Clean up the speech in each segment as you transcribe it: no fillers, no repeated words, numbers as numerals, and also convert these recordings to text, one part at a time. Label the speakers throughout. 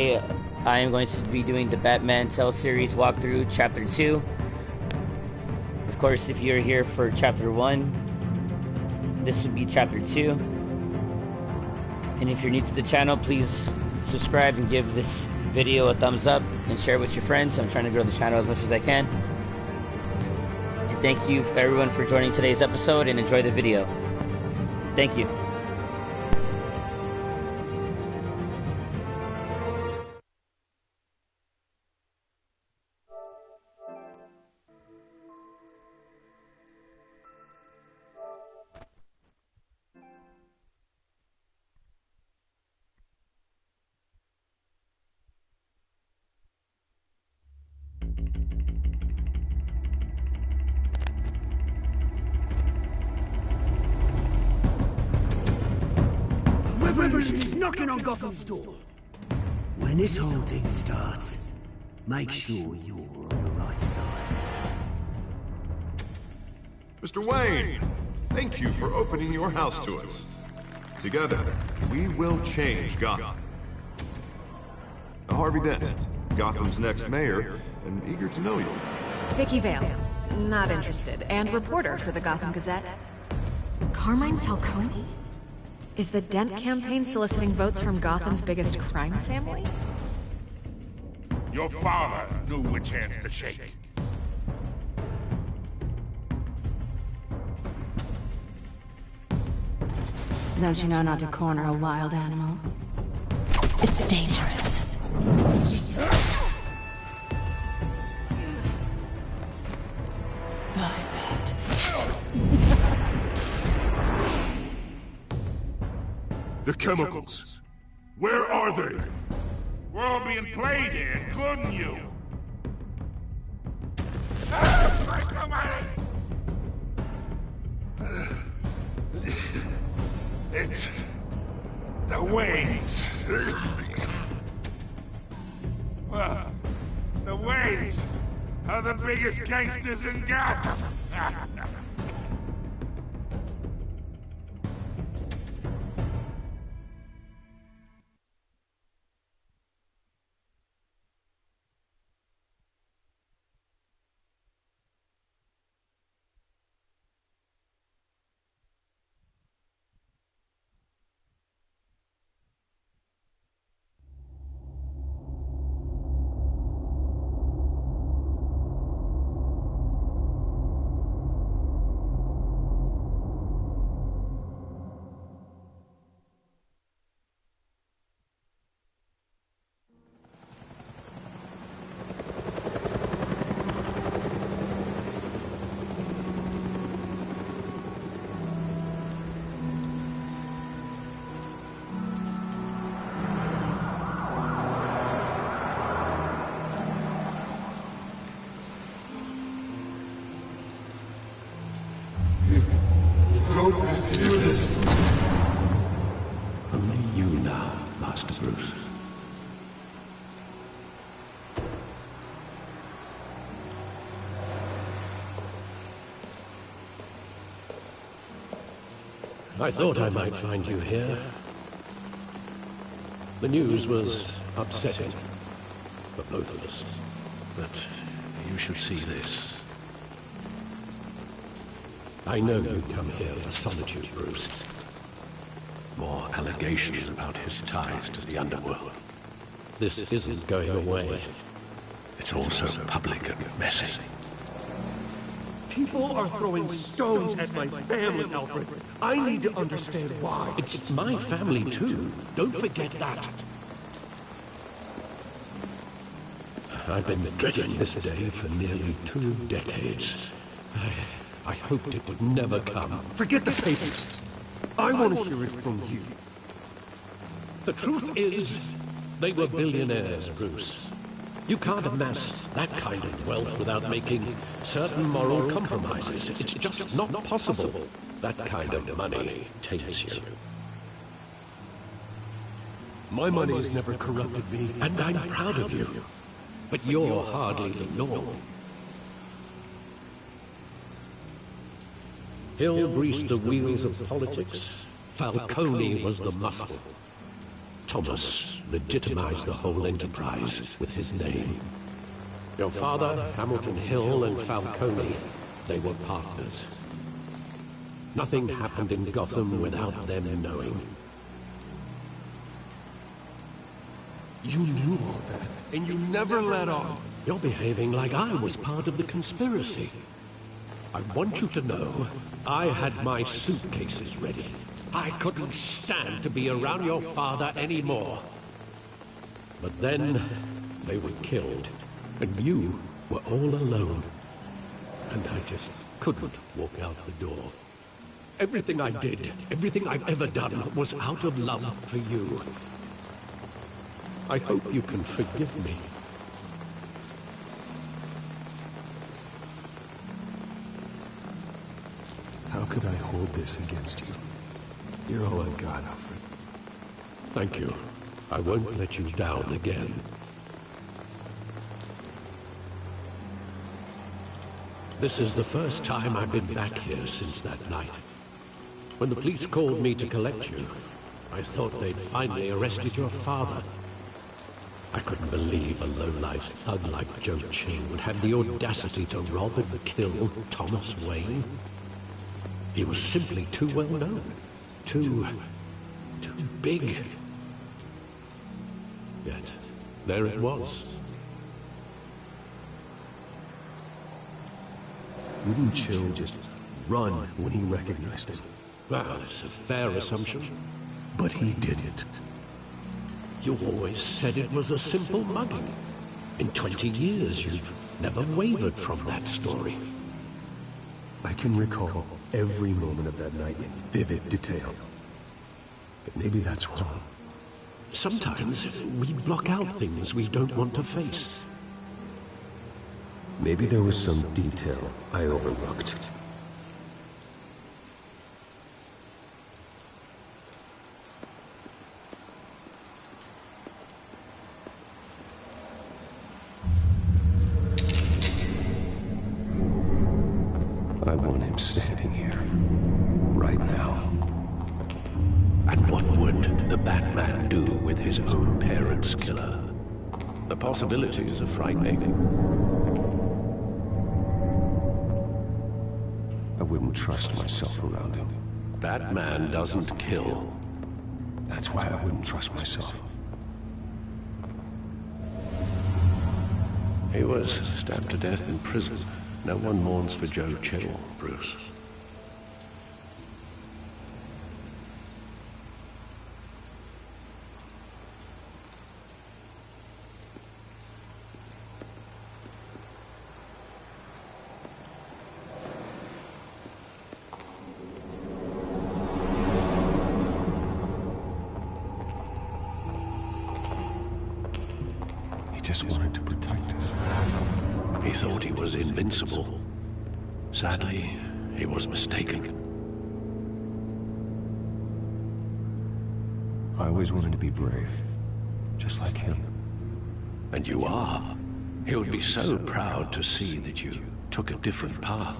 Speaker 1: I am going to be doing the Batman Tell series walkthrough, Chapter 2. Of course, if you're here for Chapter 1, this would be Chapter 2. And if you're new to the channel, please subscribe and give this video a thumbs up and share it with your friends. I'm trying to grow the channel as much as I can. And thank you everyone for joining today's episode, and enjoy the video. Thank you.
Speaker 2: Revolution is knocking on Gotham's door. When this whole thing starts, make sure you're on the right side.
Speaker 3: Mr. Wayne, thank you for opening your house to us. Together, we will change Gotham. Harvey Dent, Gotham's next mayor, and eager to know you.
Speaker 4: Vicky Vale, not interested, and reporter for the Gotham Gazette. Carmine Falcone? Is the Dent campaign soliciting votes from Gotham's biggest crime family?
Speaker 5: Your father knew which hands to shake.
Speaker 6: Don't you know not to corner a wild animal? It's dangerous.
Speaker 5: The chemicals. Where are they? We're all being played here, including you. It's the Waynes. Well, the Waynes are the biggest gangsters in Gotham.
Speaker 2: Only you now, Master Bruce.
Speaker 7: I thought I might find you here. The news was upsetting for both of us.
Speaker 8: But you should see this.
Speaker 7: I know you come here for solitude, Bruce.
Speaker 8: More allegations about his ties to the underworld.
Speaker 7: This isn't going away.
Speaker 8: It's also public and messy.
Speaker 9: People are throwing stones at my family, Alfred. I need to understand why.
Speaker 7: It's my family, too. Don't forget that. I've been dreading this day for nearly 2 decades. I hoped it would never come.
Speaker 9: Forget the papers. I want to hear it from you.
Speaker 7: The truth is, they were billionaires, Bruce. You can't amass that kind of wealth without making certain moral compromises. It's just not possible. That kind of money takes you.
Speaker 9: My money has never corrupted me.
Speaker 7: And I'm proud of you. But you're hardly the norm. Hill greased the wheels of politics. Falcone was the muscle. Thomas legitimized the whole enterprise with his name. Your father, Hamilton Hill, and Falcone, they were partners. Nothing happened in Gotham without them knowing.
Speaker 9: You knew all that, and you never let on.
Speaker 7: You're behaving like I was part of the conspiracy. I want you to know, I had my suitcases ready. I couldn't stand to be around your father anymore. But then, they were killed, and you were all alone. And I just couldn't walk out the door. Everything I did, everything I've ever done, was out of love for you. I hope you can forgive me.
Speaker 9: How could I hold this against you? You're all I've got, Alfred.
Speaker 7: Thank you. I won't let you down again. This is the first time I've been back here since that night. When the police called me to collect you, I thought they'd finally arrested your father. I couldn't believe a low-life thug like Joe Chill would have the audacity to rob and kill Thomas Wayne. He was simply too well known. Too big. Yet, there it was.
Speaker 9: Wouldn't Chill just run when he recognized it?
Speaker 7: Well, it's a fair assumption.
Speaker 9: But he didn't.
Speaker 7: You always said it was a simple mugging. In 20 years, you've never wavered from that story.
Speaker 9: I can recall every moment of that night in vivid detail. But maybe that's wrong.
Speaker 7: Sometimes we block out things we don't want to face.
Speaker 9: Maybe there was some detail I overlooked. I want him standing here, right now.
Speaker 7: And what would the Batman do with his own parents' killer? The possibilities are frightening.
Speaker 9: I wouldn't trust myself around him.
Speaker 7: Batman doesn't kill.
Speaker 9: That's why I wouldn't trust myself.
Speaker 7: He was stabbed to death in prison. No one mourns for Joe Chill, Bruce.
Speaker 9: He just wanted to protect us.
Speaker 7: He thought he was invincible. Sadly, he was mistaken.
Speaker 9: I always wanted to be brave, just like him.
Speaker 7: And you are. He would be so proud to see that you took a different path.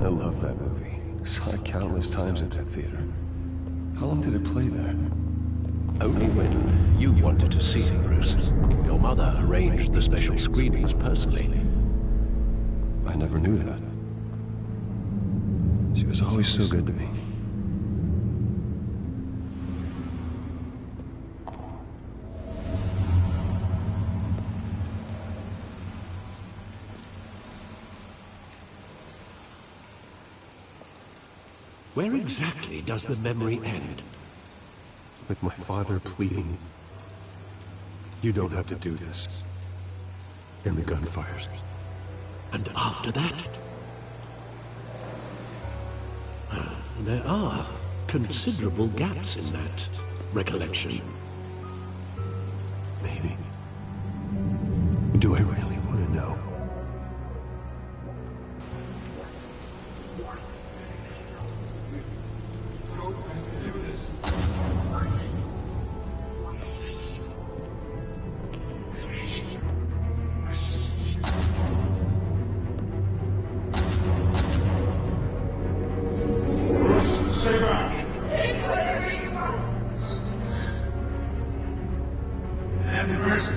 Speaker 9: I love that movie. Saw it countless times at that theater. How long did it play there?
Speaker 7: Only when you wanted to see it, Bruce. Your mother arranged the special screenings personally.
Speaker 9: I never knew that. She was always so good to me.
Speaker 7: Where exactly does the memory end?
Speaker 9: With my father pleading, "You don't have to do this." And the gunfires.
Speaker 7: And after that? There are considerable gaps in that recollection.
Speaker 9: Maybe. Do I really want to know?
Speaker 10: person.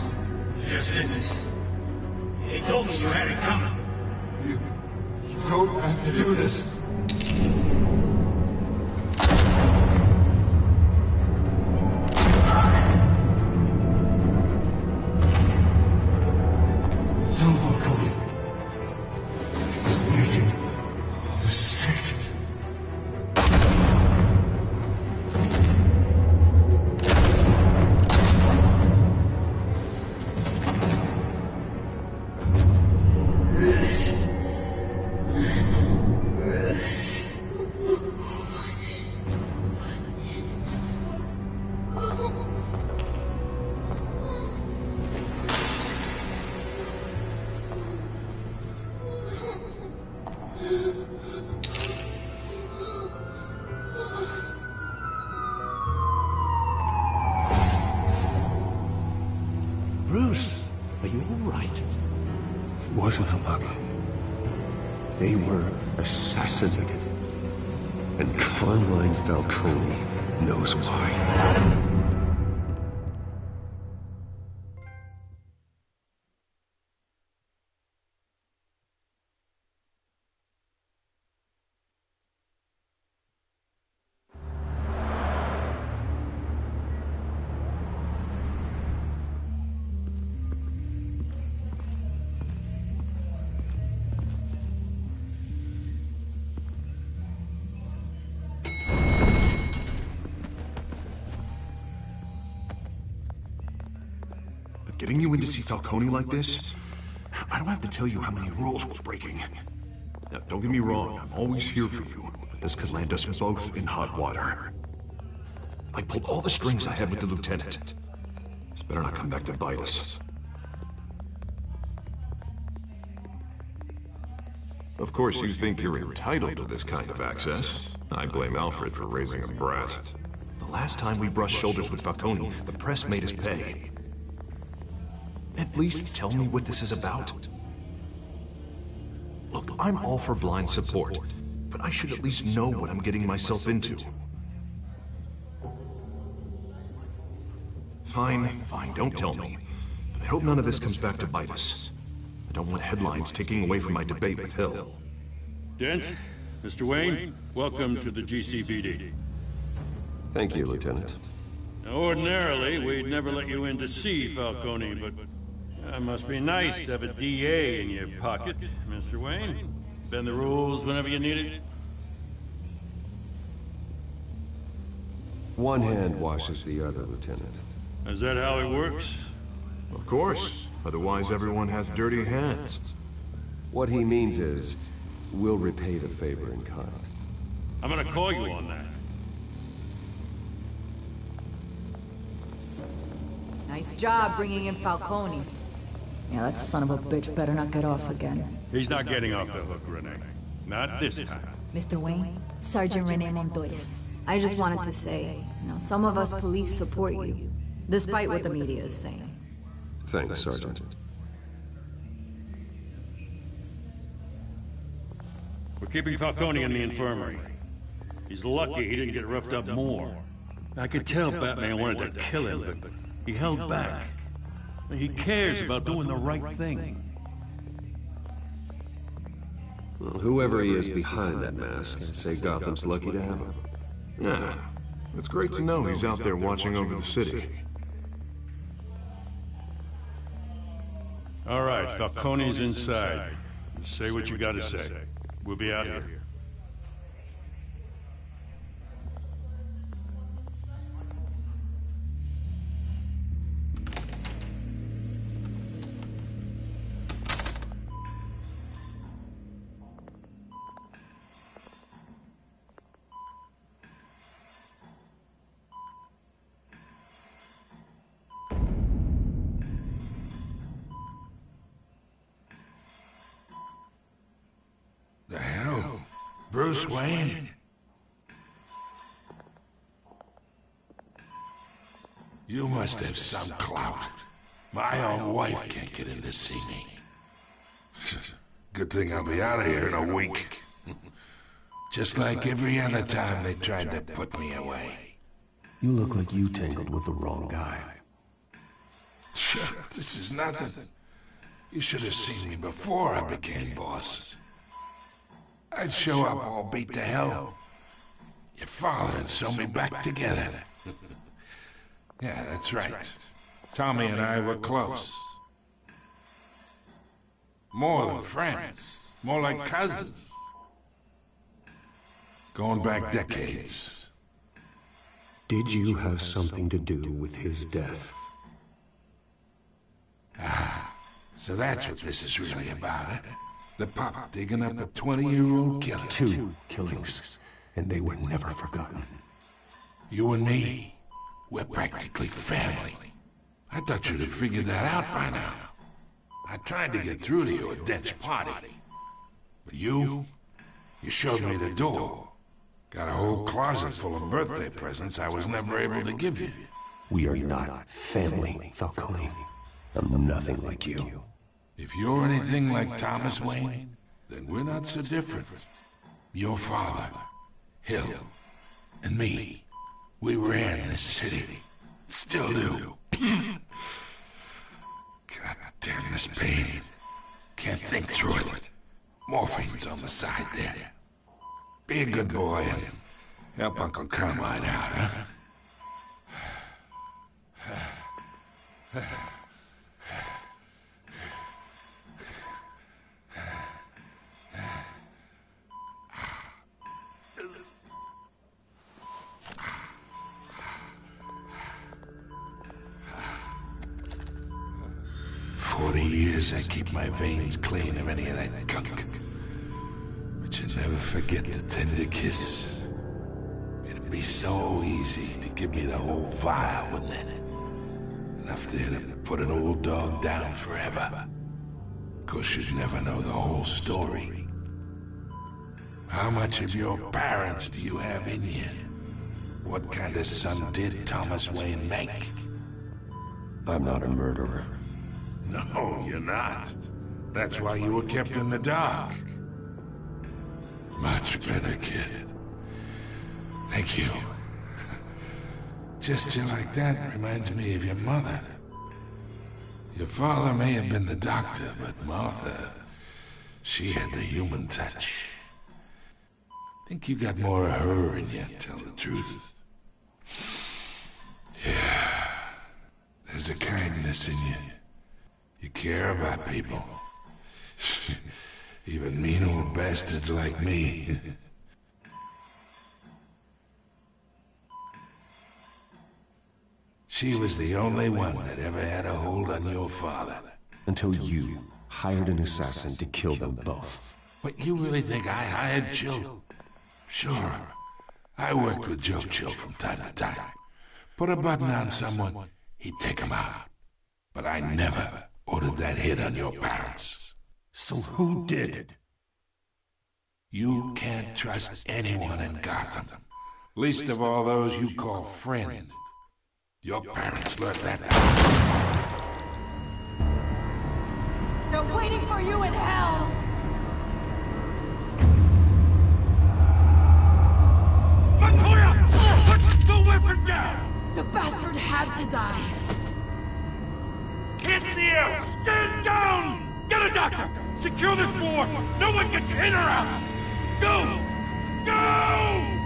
Speaker 10: Just business. He told me you had it coming.
Speaker 5: You don't have to do this.
Speaker 2: Don't walk away. He's making a mistake.
Speaker 9: Bruce, are you all right? It wasn't a bug. They were assassinated. And Carmine Falcone knows why.
Speaker 3: Getting you in to see Falcone like this? I don't have to tell you how many rules we're breaking. Now, don't get me wrong, I'm always here for you, but this could land us both in hot water. I pulled all the strings I had with the lieutenant. This better not come back to bite us. Of course, you think you're entitled to this kind of access. I blame Alfred for raising a brat. The last time we brushed shoulders with Falcone, the press made us pay. At least tell me what this is about. Look, I'm all for blind support, but I should at least know what I'm getting myself into. Fine, don't tell me. But I hope none of this comes back to bite us. I don't want headlines taking away from my debate with Hill.
Speaker 11: Dent, Mr. Wayne, welcome to the GCPD.
Speaker 9: Thank you, Lieutenant.
Speaker 11: Now, ordinarily, we'd never let you in to see Falcone, but it must be nice to have a DA in your pocket, Mr. Wayne. Bend the rules whenever you need it.
Speaker 9: One hand washes the other, Lieutenant.
Speaker 11: Is that how it works?
Speaker 3: Of course. Otherwise, everyone has dirty hands.
Speaker 9: What he means is, we'll repay the favor in kind.
Speaker 11: I'm gonna call you on that.
Speaker 12: Nice job bringing in Falcone. Yeah, that son of a bitch better not get off again.
Speaker 11: He's not getting off the hook, Renee. Not this time.
Speaker 12: Mr. Wayne, Sergeant Renee Montoya. I just wanted to say, some of us police support you, despite what the media is saying.
Speaker 9: Thanks, Sergeant.
Speaker 11: We're keeping Falcone in the infirmary. He's lucky he didn't get roughed up more. I could tell Batman wanted to kill him, but he held back. He cares about doing the right thing.
Speaker 9: Well, whoever he is behind that mask, I'd say Gotham's lucky to have him.
Speaker 3: Yeah, it's great to know he's out there watching over the city.
Speaker 11: All right, Falcone's inside. Say what you gotta say. We'll be out here.
Speaker 5: The hell? Bruce Wayne? You must have some clout. My own wife can't get in to see me. Good thing I'll be out of here in a week. Just like every other time they tried to put me away.
Speaker 9: You look like you tangled with the wrong guy.
Speaker 5: This is nothing. You should have seen me before I became boss. I'd show up all beat to hell. Your father would sew me back together. Yeah, that's right. Tommy and I were close. More than friends. More like cousins. Going back decades.
Speaker 9: Did you have something to do with his death?
Speaker 5: Ah, so that's what this is really about, eh? The pop digging up a 20-year-old killer.
Speaker 9: 2 killings, and they were never forgotten.
Speaker 5: You and me, we're practically family. I thought you'd have figured that out by now. I tried to get through to you at Dent's party. But you showed me the door. Got a whole closet full of birthday presents I was never able to give you.
Speaker 9: We are not family, Falcone. I'm nothing like you.
Speaker 5: If you're anything like Thomas Wayne, then we're not so different. Your father, Hill, and me, we ran this city. Still do. God damn this pain. Can't think through it. Morphine's on the side there. Be a good boy and help Uncle Carmine out, huh? 40 years I keep my veins clean of any of that gunk. But you never forget the tender kiss. It'd be so easy to give me the whole vial, wouldn't it? Enough there to put an old dog down forever. Of course, you'd never know the whole story. How much of your parents do you have in you? What kind of son did Thomas Wayne make?
Speaker 9: I'm not a murderer.
Speaker 5: No, you're not. That's why you were kept in the dark. Much better, kid. Thank you. Gesture like that reminds me of your mother. Your father may have been the doctor, but Martha, she had the human touch. Think you got more of her in you, tell the truth. Yeah. There's a kindness in you. You care about people. Even mean old bastards like me. She was the only one that ever had a hold on your father.
Speaker 9: Until you hired an assassin to kill them both.
Speaker 5: What, you really think I hired Chill? Sure. I worked with Joe Chill from time to time. Put a button on someone, he'd take him out. But I never ordered that hit on your parents.
Speaker 9: So who did?
Speaker 5: You can't trust anyone in Gotham. Least of all those you call friend. Your parents learned that.
Speaker 12: They're waiting for you in hell!
Speaker 10: Montoya! Put the weapon down!
Speaker 12: The bastard had to die.
Speaker 10: Hands in the air! Stand down! Get a doctor! Secure this floor! No one gets in or out! Go! Go!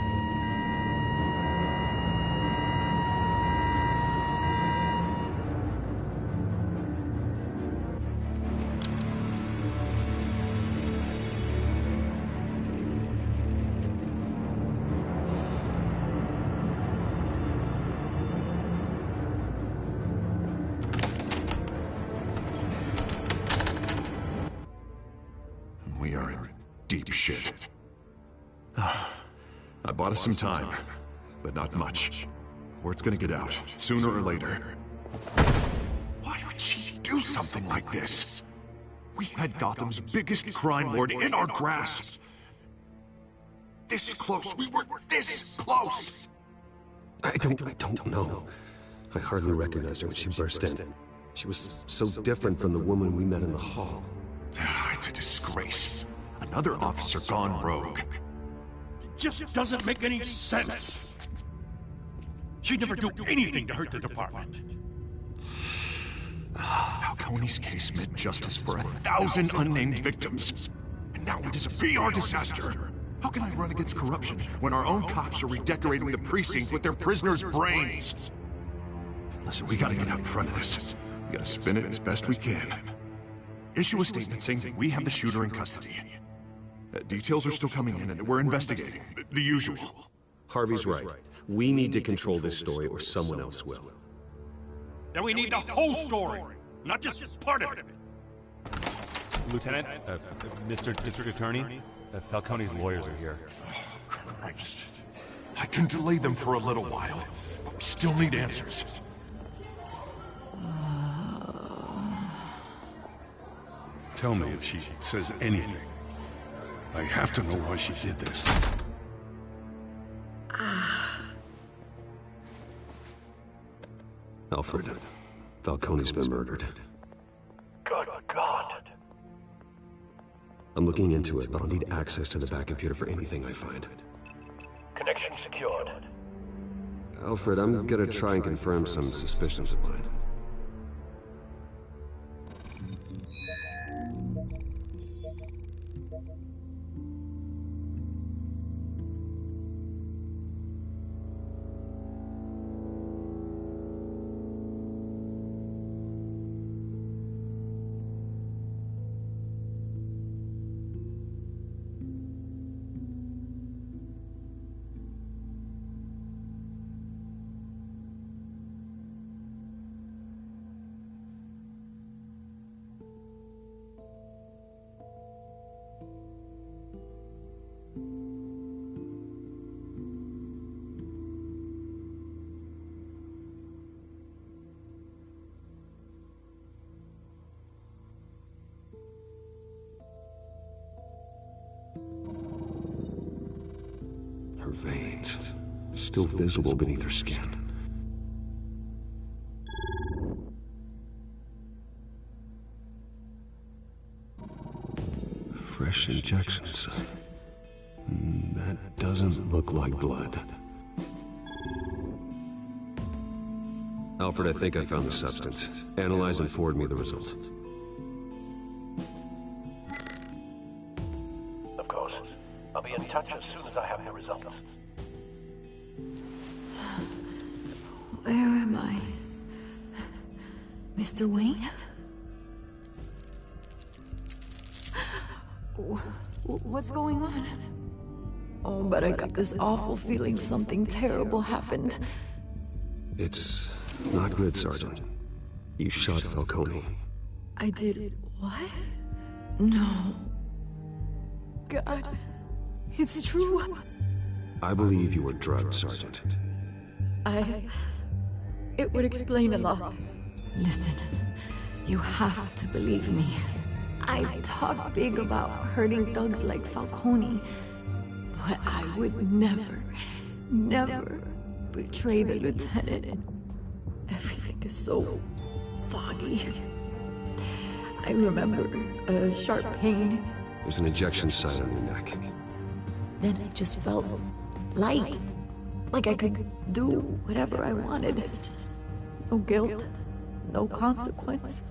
Speaker 3: We are in deep shit. I bought us some time, but not much. Word's gonna get out, sooner or later. Why would she do something like this? We had Gotham's biggest crime lord in our grasp. This close, we were this close!
Speaker 9: I don't know. I hardly recognized her when she burst in. She was so different from the woman we met in the hall.
Speaker 3: It's a disgrace. Another officer gone rogue.
Speaker 11: It just doesn't make any sense. She'd never do anything to hurt the department.
Speaker 3: Falcone's case meant justice for 1,000 unnamed victims. And now it is a PR disaster. How can I run against corruption when our own cops are redecorating the precinct with their prisoners' brains? Listen, we gotta get out in front of this. We gotta spin it as best we can. Issue a statement saying that we have the shooter in custody. Details are still coming in and that we're investigating. The usual.
Speaker 9: Harvey's right. We need to control this story or someone else will.
Speaker 10: Then we need the whole story, not just part of it.
Speaker 13: Lieutenant, Mr. District Attorney, Falcone's lawyers are here.
Speaker 3: Oh, Christ. I can delay them for a little while, but we still need answers.
Speaker 10: Tell me if she says anything. I have to know why she did this.
Speaker 9: Alfred, Falcone's been murdered.
Speaker 10: Good God.
Speaker 9: I'm looking into it, but I'll need access to the back computer for anything I find.
Speaker 10: Connection secured.
Speaker 9: Alfred, I'm gonna try and confirm some suspicions of mine. Her veins, still visible beneath her skin. Fresh injection site. That doesn't look like blood. Alfred, I think I found the substance. Analyze and forward me the result.
Speaker 10: Of course. I'll be in touch as soon as I have the results.
Speaker 12: Where am I? Mr. Wayne? What's going on? Oh, but I got this awful feeling something terrible happened.
Speaker 9: It's not good, Sergeant. You shot Falcone.
Speaker 12: I did what? No. God, it's true.
Speaker 9: I believe you were drugged, Sergeant.
Speaker 12: It would explain a lot. Listen, you have to believe me. I talk big about hurting thugs like Falcone, but I would never, never betray the lieutenant. Everything is so foggy. I remember a sharp pain.
Speaker 9: There's an injection site on your neck.
Speaker 12: Then it just felt light. Like I could do whatever I wanted. No guilt, no consequence.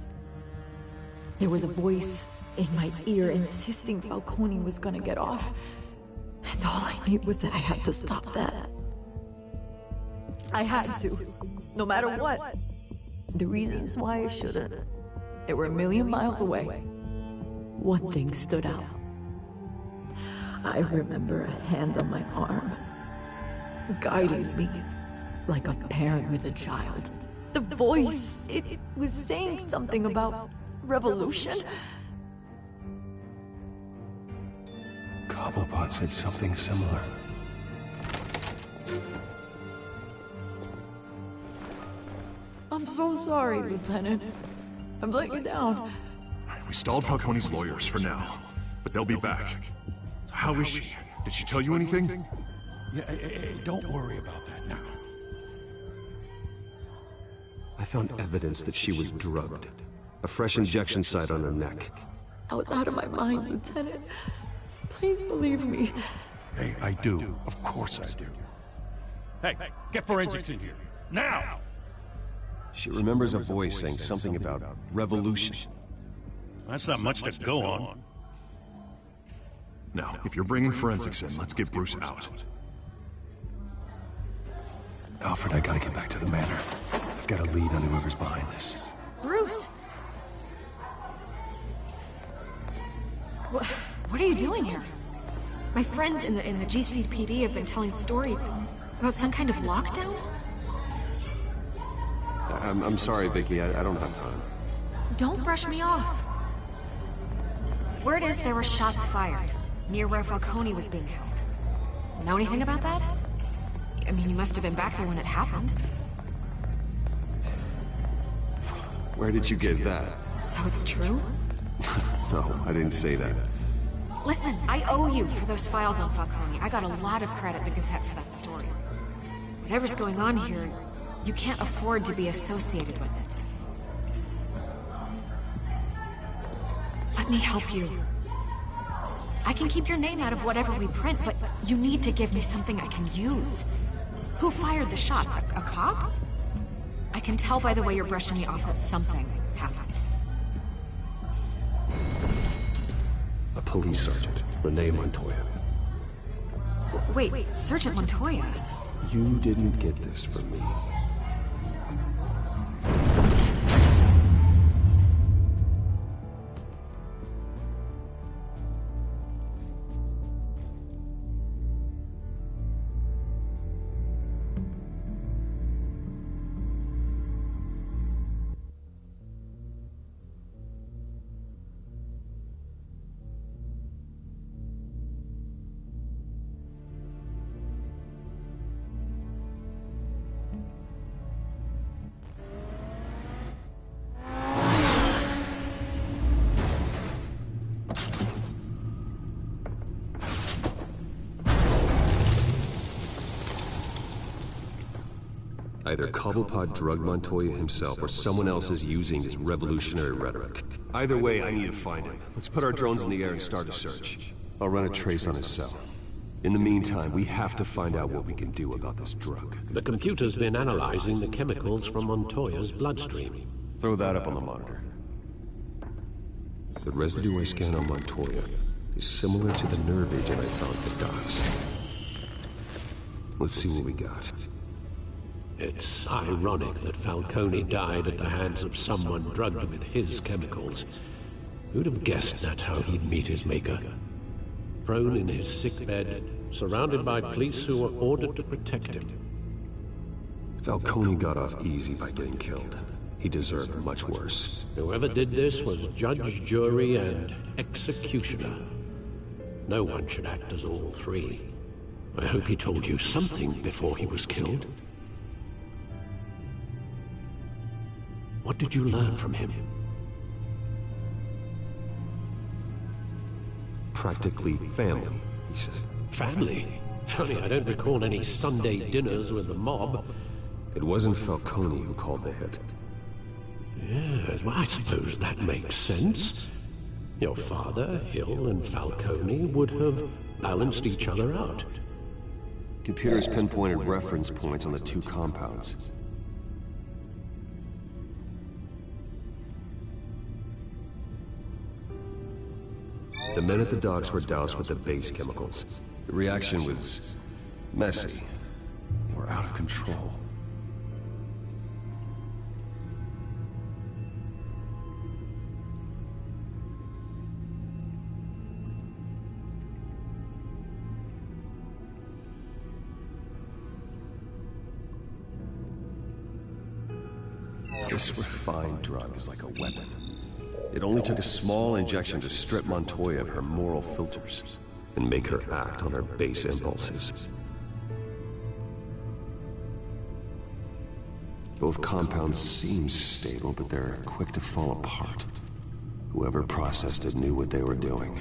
Speaker 12: There was a voice in my ear insisting Falcone was gonna get off. And all I knew was that I had to stop that. I had to, no matter what. The reasons why I shouldn't, they were a million miles away. One thing stood out. I remember a hand on my arm, guiding me like a parent with a child. The voice, it was saying something about revolution.
Speaker 9: Cobblepot said something similar.
Speaker 12: I'm so sorry, Lieutenant. I'm letting you down.
Speaker 3: We stalled Falcone's lawyers for now, but they'll be back. So how is she? Did she tell you anything?
Speaker 10: Yeah, don't worry about that now.
Speaker 9: I found evidence that she was drugged. A fresh injection site on her neck.
Speaker 12: I was out of my mind, Lieutenant. Please believe me.
Speaker 10: Hey, I do. Of course I do. Hey, get forensics in here. Now!
Speaker 9: She remembers a voice saying something about revolution.
Speaker 11: That's not much to go on.
Speaker 3: Now, if you're bringing forensics in, let's get Bruce out.
Speaker 9: Alfred, I gotta get back to the manor. I've got a lead on whoever's behind this.
Speaker 4: Bruce! What are you doing here? My friends in the GCPD have been telling stories about some kind of lockdown?
Speaker 9: I'm sorry, Vicky. I don't have time.
Speaker 4: Don't brush me off. Word is there were shots fired near where Falcone was being held. Know anything about that? I mean, you must have been back there when it happened.
Speaker 9: Where did you get that?
Speaker 4: So it's true?
Speaker 9: No, I didn't say that.
Speaker 4: Listen, I owe you for those files on Falcone. I got a lot of credit at the Gazette for that story. Whatever's going on here, you can't afford to be associated with it. Let me help you. I can keep your name out of whatever we print, but you need to give me something I can use. Who fired the shots? A cop? I can tell by the way you're brushing me off that something happened.
Speaker 9: A police sergeant, Renee Montoya.
Speaker 4: Wait, Sergeant Montoya?
Speaker 9: You didn't get this from me. Either Cobblepot drugged Montoya himself, or someone else is using his revolutionary rhetoric. Either way, I need to find him. Let's put our drones in the air and start a search. I'll run a trace on his cell. In the meantime, we have to find out what we can do about this drug.
Speaker 7: The computer's been analyzing the chemicals from Montoya's bloodstream.
Speaker 9: Throw that up on the monitor. The residue I scanned on Montoya is similar to the nerve agent I found at the docks. Let's see what we got.
Speaker 7: It's ironic that Falcone died at the hands of someone drugged with his chemicals. Who'd have guessed that's how he'd meet his maker? Prone in his sickbed, surrounded by police who were ordered to protect him.
Speaker 9: Falcone got off easy by getting killed. He deserved much worse.
Speaker 7: Whoever did this was judge, jury, and executioner. No one should act as all three. I hope he told you something before he was killed. What did you learn from him?
Speaker 9: Practically family, he said.
Speaker 7: Family? Funny, I don't recall any Sunday dinners with the mob.
Speaker 9: It wasn't Falcone who called the hit.
Speaker 7: Yes, well, I suppose that makes sense. Your father, Hill, and Falcone would have balanced each other out.
Speaker 9: Computers pinpointed reference points on the two compounds. The men at the docks were doused with the base chemicals. The reaction was messy. They were out of control. This refined drug is like a weapon. It only took a small injection to strip Montoya of her moral filters and make her act on her base impulses. Both compounds seem stable, but they're quick to fall apart. Whoever processed it knew what they were doing.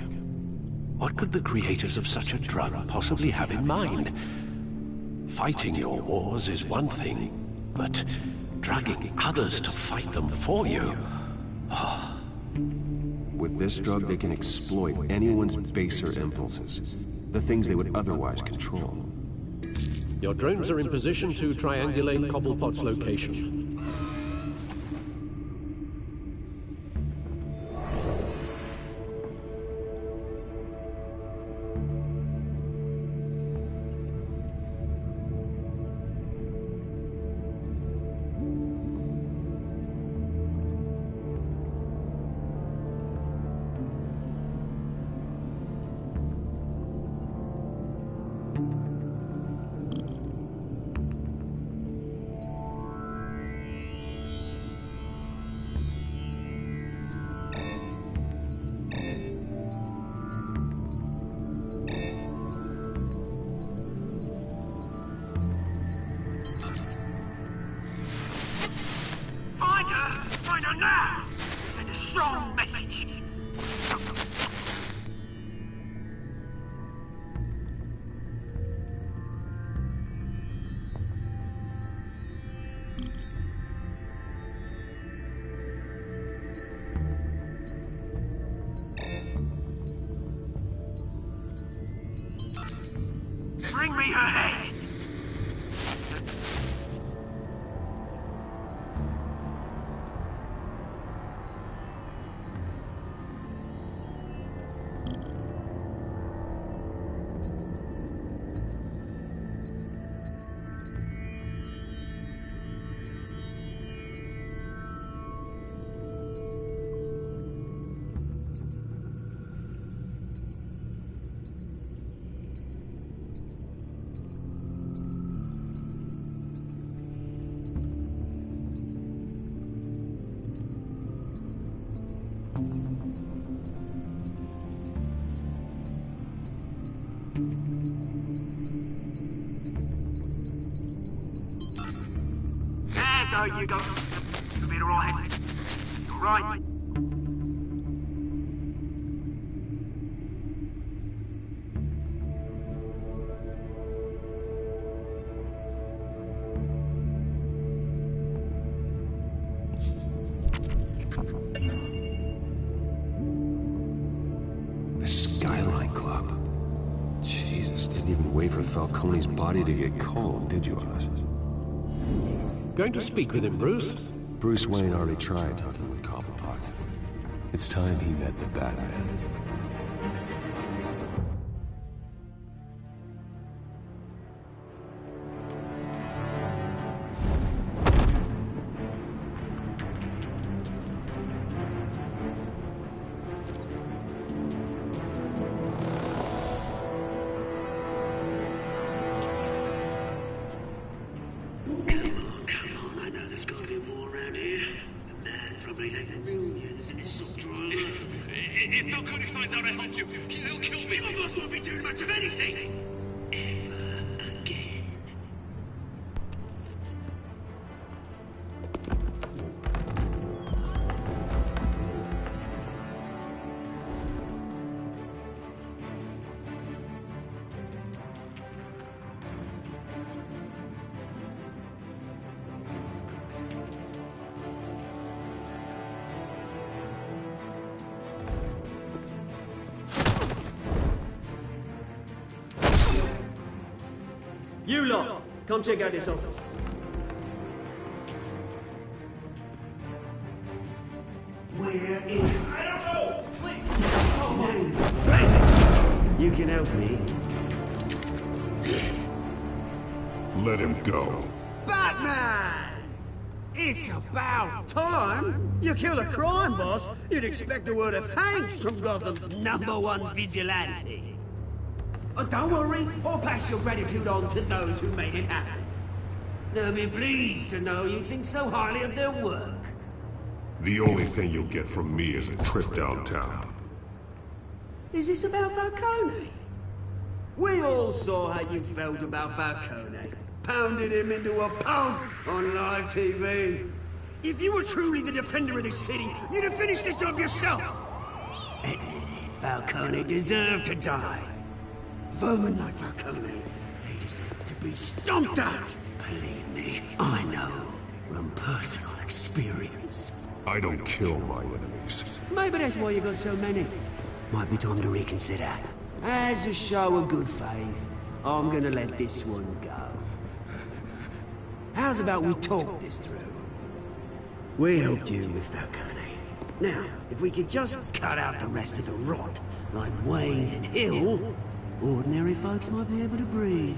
Speaker 7: What could the creators of such a drug possibly have in mind? Fighting your wars is one thing, but drugging others to fight them for you? Oh.
Speaker 9: With this drug, they can exploit anyone's baser impulses, the things they would otherwise control.
Speaker 7: Your drones are in position to triangulate Cobblepot's location.
Speaker 2: message. Bring me her head! There you go. You'll be alright. Right.
Speaker 9: The Skyline Club. Jesus, didn't even wait for Falcone's body to get cold, did you, Oz?
Speaker 7: Going to speak with him, Bruce?
Speaker 9: Bruce Wayne already tried talking with Cobblepot. It's time he met the Batman.
Speaker 2: If Falcone finds out I helped you, he'll kill me. You must not be doing much of anything. Ever again.
Speaker 14: You lot, come check out this office.
Speaker 2: Where is... I don't know! Please!
Speaker 14: You can help me.
Speaker 3: Let him go.
Speaker 2: Batman! It's about time! You kill a crime boss, you'd expect a word of thanks from Gotham's #1 vigilante. Oh, don't worry, I'll pass your gratitude on to those who made it happen. They'll be pleased to know you think so highly of their work.
Speaker 3: The only thing you'll get from me is a trip downtown.
Speaker 2: Is this about Falcone? We all saw how you felt about Falcone. Pounded him into a pulp on live TV. If you were truly the defender of this city, you'd have finished the job yourself. Admit it, Falcone deserved to die. Vermin like Falcone, they deserve to be stomped out. Believe me, I know from personal experience.
Speaker 3: I don't kill my enemies.
Speaker 2: Maybe that's why you got so many. Might be time to reconsider. As a show of good faith, I'm gonna let this one go. How's about we talk this through? We helped you with Falcone. Now, if we could just cut out the rest of the rot, like Wayne and Hill, ordinary folks might be able to breathe.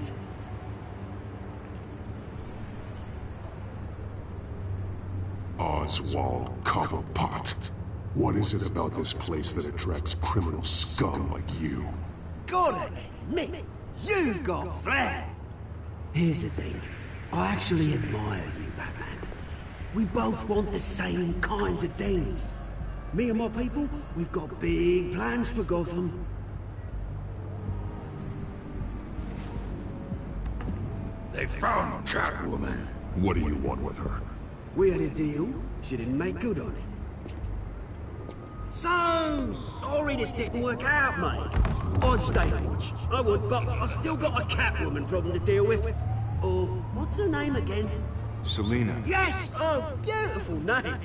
Speaker 3: Oswald Cobblepot. What is it about this place that attracts criminal scum like you?
Speaker 2: Gotta admit, you've got flair. Here's the thing. I actually admire you, Batman. We both want the same kinds of things. Me and my people, we've got big plans for Gotham.
Speaker 3: They found Catwoman. What do you want with her?
Speaker 2: We had a deal. She didn't make good on it. So sorry this didn't work out, mate. I'd stay to watch. I would, but I still got a Catwoman problem to deal with. Oh, what's her name again?
Speaker 3: Selina.
Speaker 2: Yes! Oh, beautiful name.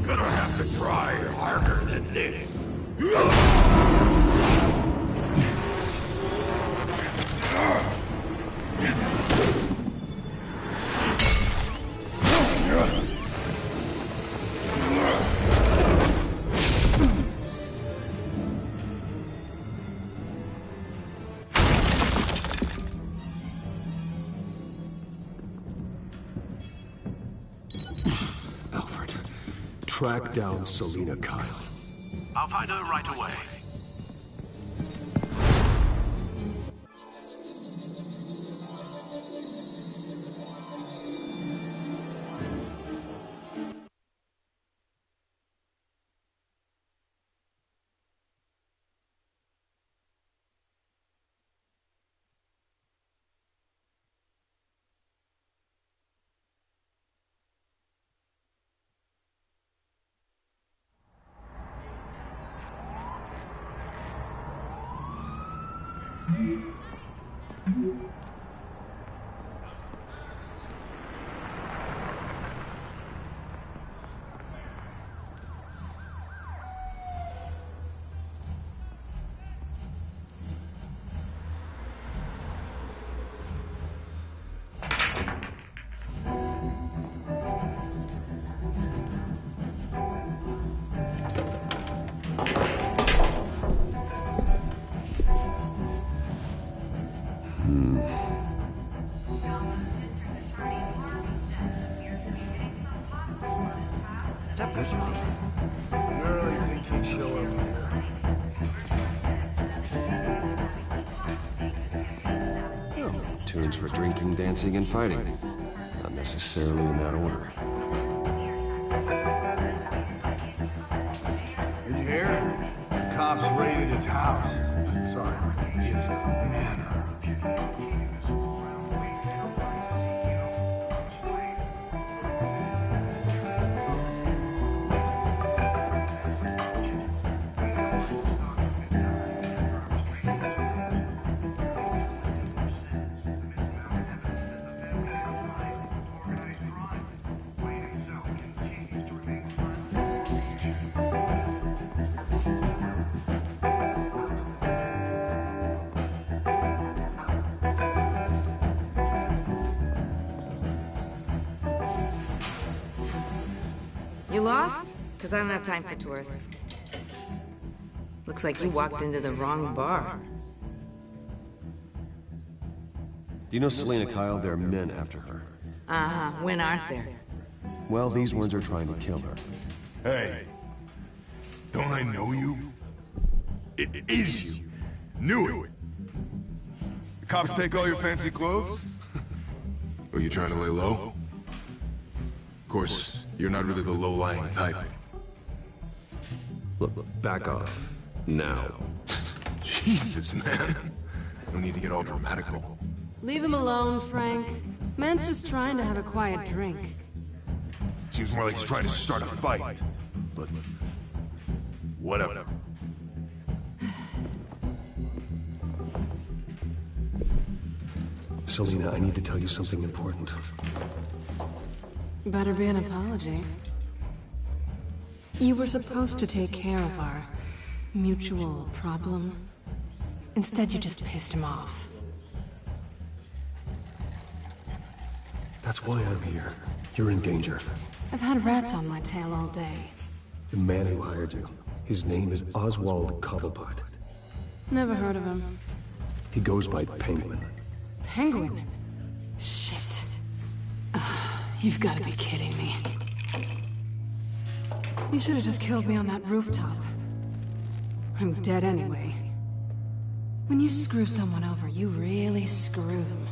Speaker 10: Gonna have to try harder than this.
Speaker 9: Track down Selina Kyle.
Speaker 10: I'll find her right away.
Speaker 2: That was me.
Speaker 3: I really think he'd show up here.
Speaker 9: Tunes for drinking, dancing, and fighting. Not necessarily in that order.
Speaker 3: Did you hear? The cops raided his house. Sorry, his manor.
Speaker 15: You lost? Because I don't have time for tourists. Looks like you walked into the wrong bar.
Speaker 9: Do you know Selina Kyle? There are men after her.
Speaker 15: Uh-huh. When aren't there?
Speaker 9: Well, these ones are trying to kill her.
Speaker 3: Hey, don't I know you? It is you. Knew it. The cops take all your fancy clothes? Are you trying to lay low? Of course, you're not really the low-lying type.
Speaker 9: Look, back off. Now.
Speaker 3: Jesus, man. No need to get all dramatical.
Speaker 16: Leave him alone, Frank. Man's just trying to have a quiet drink.
Speaker 3: Seems more like he's trying to start a fight. But whatever.
Speaker 9: Selina, I need to tell you something important.
Speaker 16: Better be an apology. You were supposed to take care of our mutual problem. Instead, you just pissed him off.
Speaker 9: That's why I'm here. You're in danger.
Speaker 16: I've had rats on my tail all day.
Speaker 9: The man who hired you, his name is Oswald Cobblepot.
Speaker 16: Never heard of him.
Speaker 9: He goes by Penguin.
Speaker 16: Penguin? Shit. Ugh, you've got to be kidding me. You should have just killed me on that rooftop. I'm dead anyway. When you screw someone over, you really screw them.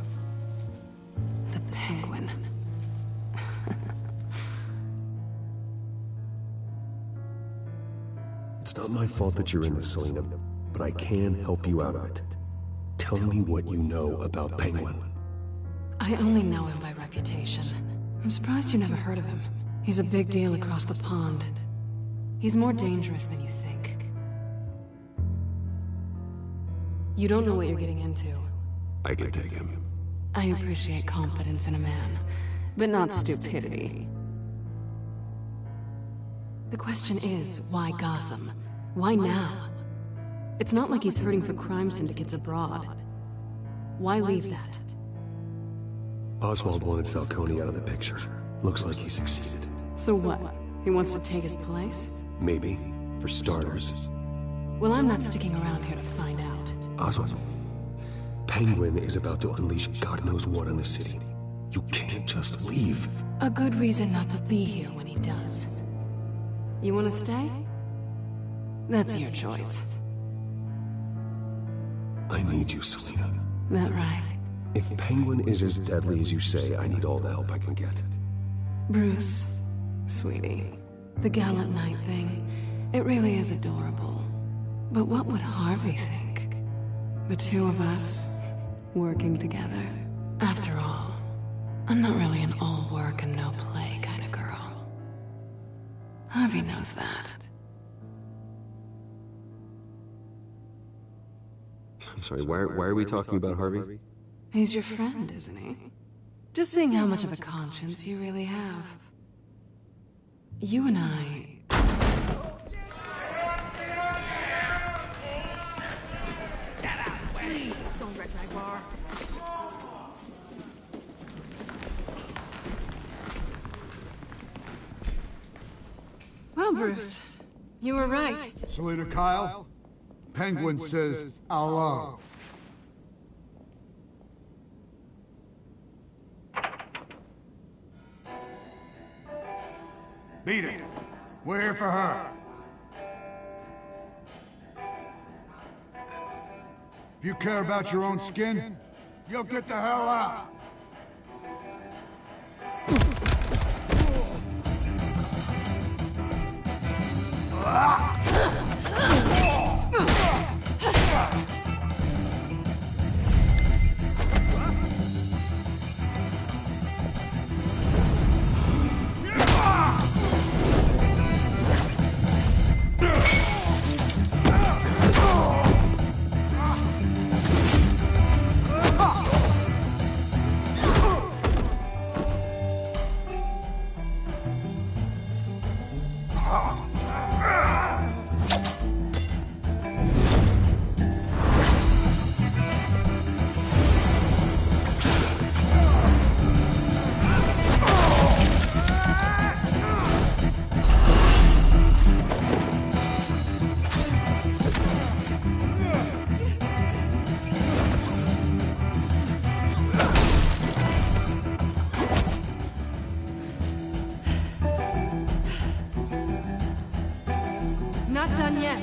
Speaker 16: The Penguin.
Speaker 9: not my fault that you're in this, Selena, but I can help you out of it. Tell me what you know about Penguin.
Speaker 16: I only know him by reputation. I'm surprised you never heard of him. He's a big deal across the pond. He's more dangerous than you think. You don't know what you're getting into.
Speaker 9: I can take him.
Speaker 16: I appreciate confidence in a man, but not stupidity. The question is, why Gotham? Why now? It's not like he's hurting for crime syndicates abroad. Why leave that?
Speaker 9: Oswald wanted Falcone out of the picture. Looks like he succeeded.
Speaker 16: So what? He wants to take his place?
Speaker 9: Maybe. For starters.
Speaker 16: Well, I'm not sticking around here to find out.
Speaker 9: Oswald, Penguin is about to unleash God knows what on the city. You can't just leave.
Speaker 16: A good reason not to be here when he does. You want to stay? That's your choice.
Speaker 9: I need you, Selena.
Speaker 16: That right?
Speaker 9: If Penguin is as deadly as you say, I need all the help I can get.
Speaker 16: Bruce, sweetie, the gallant knight thing, it really is adorable. But what would Harvey think? The two of us, working together. After all, I'm not really an all work and no play kind of girl. Harvey knows that.
Speaker 9: I'm sorry, why are we talking about Harvey?
Speaker 16: He's your friend, isn't he? Just seeing how much of a conscience you really have. You and I...
Speaker 15: Don't wreck my bar.
Speaker 16: Well, Bruce, you were right.
Speaker 17: Selena Kyle, Penguin says hello. Beat it. We're here for her. If you care about your own skin, you'll get the hell out.
Speaker 16: Not done yet.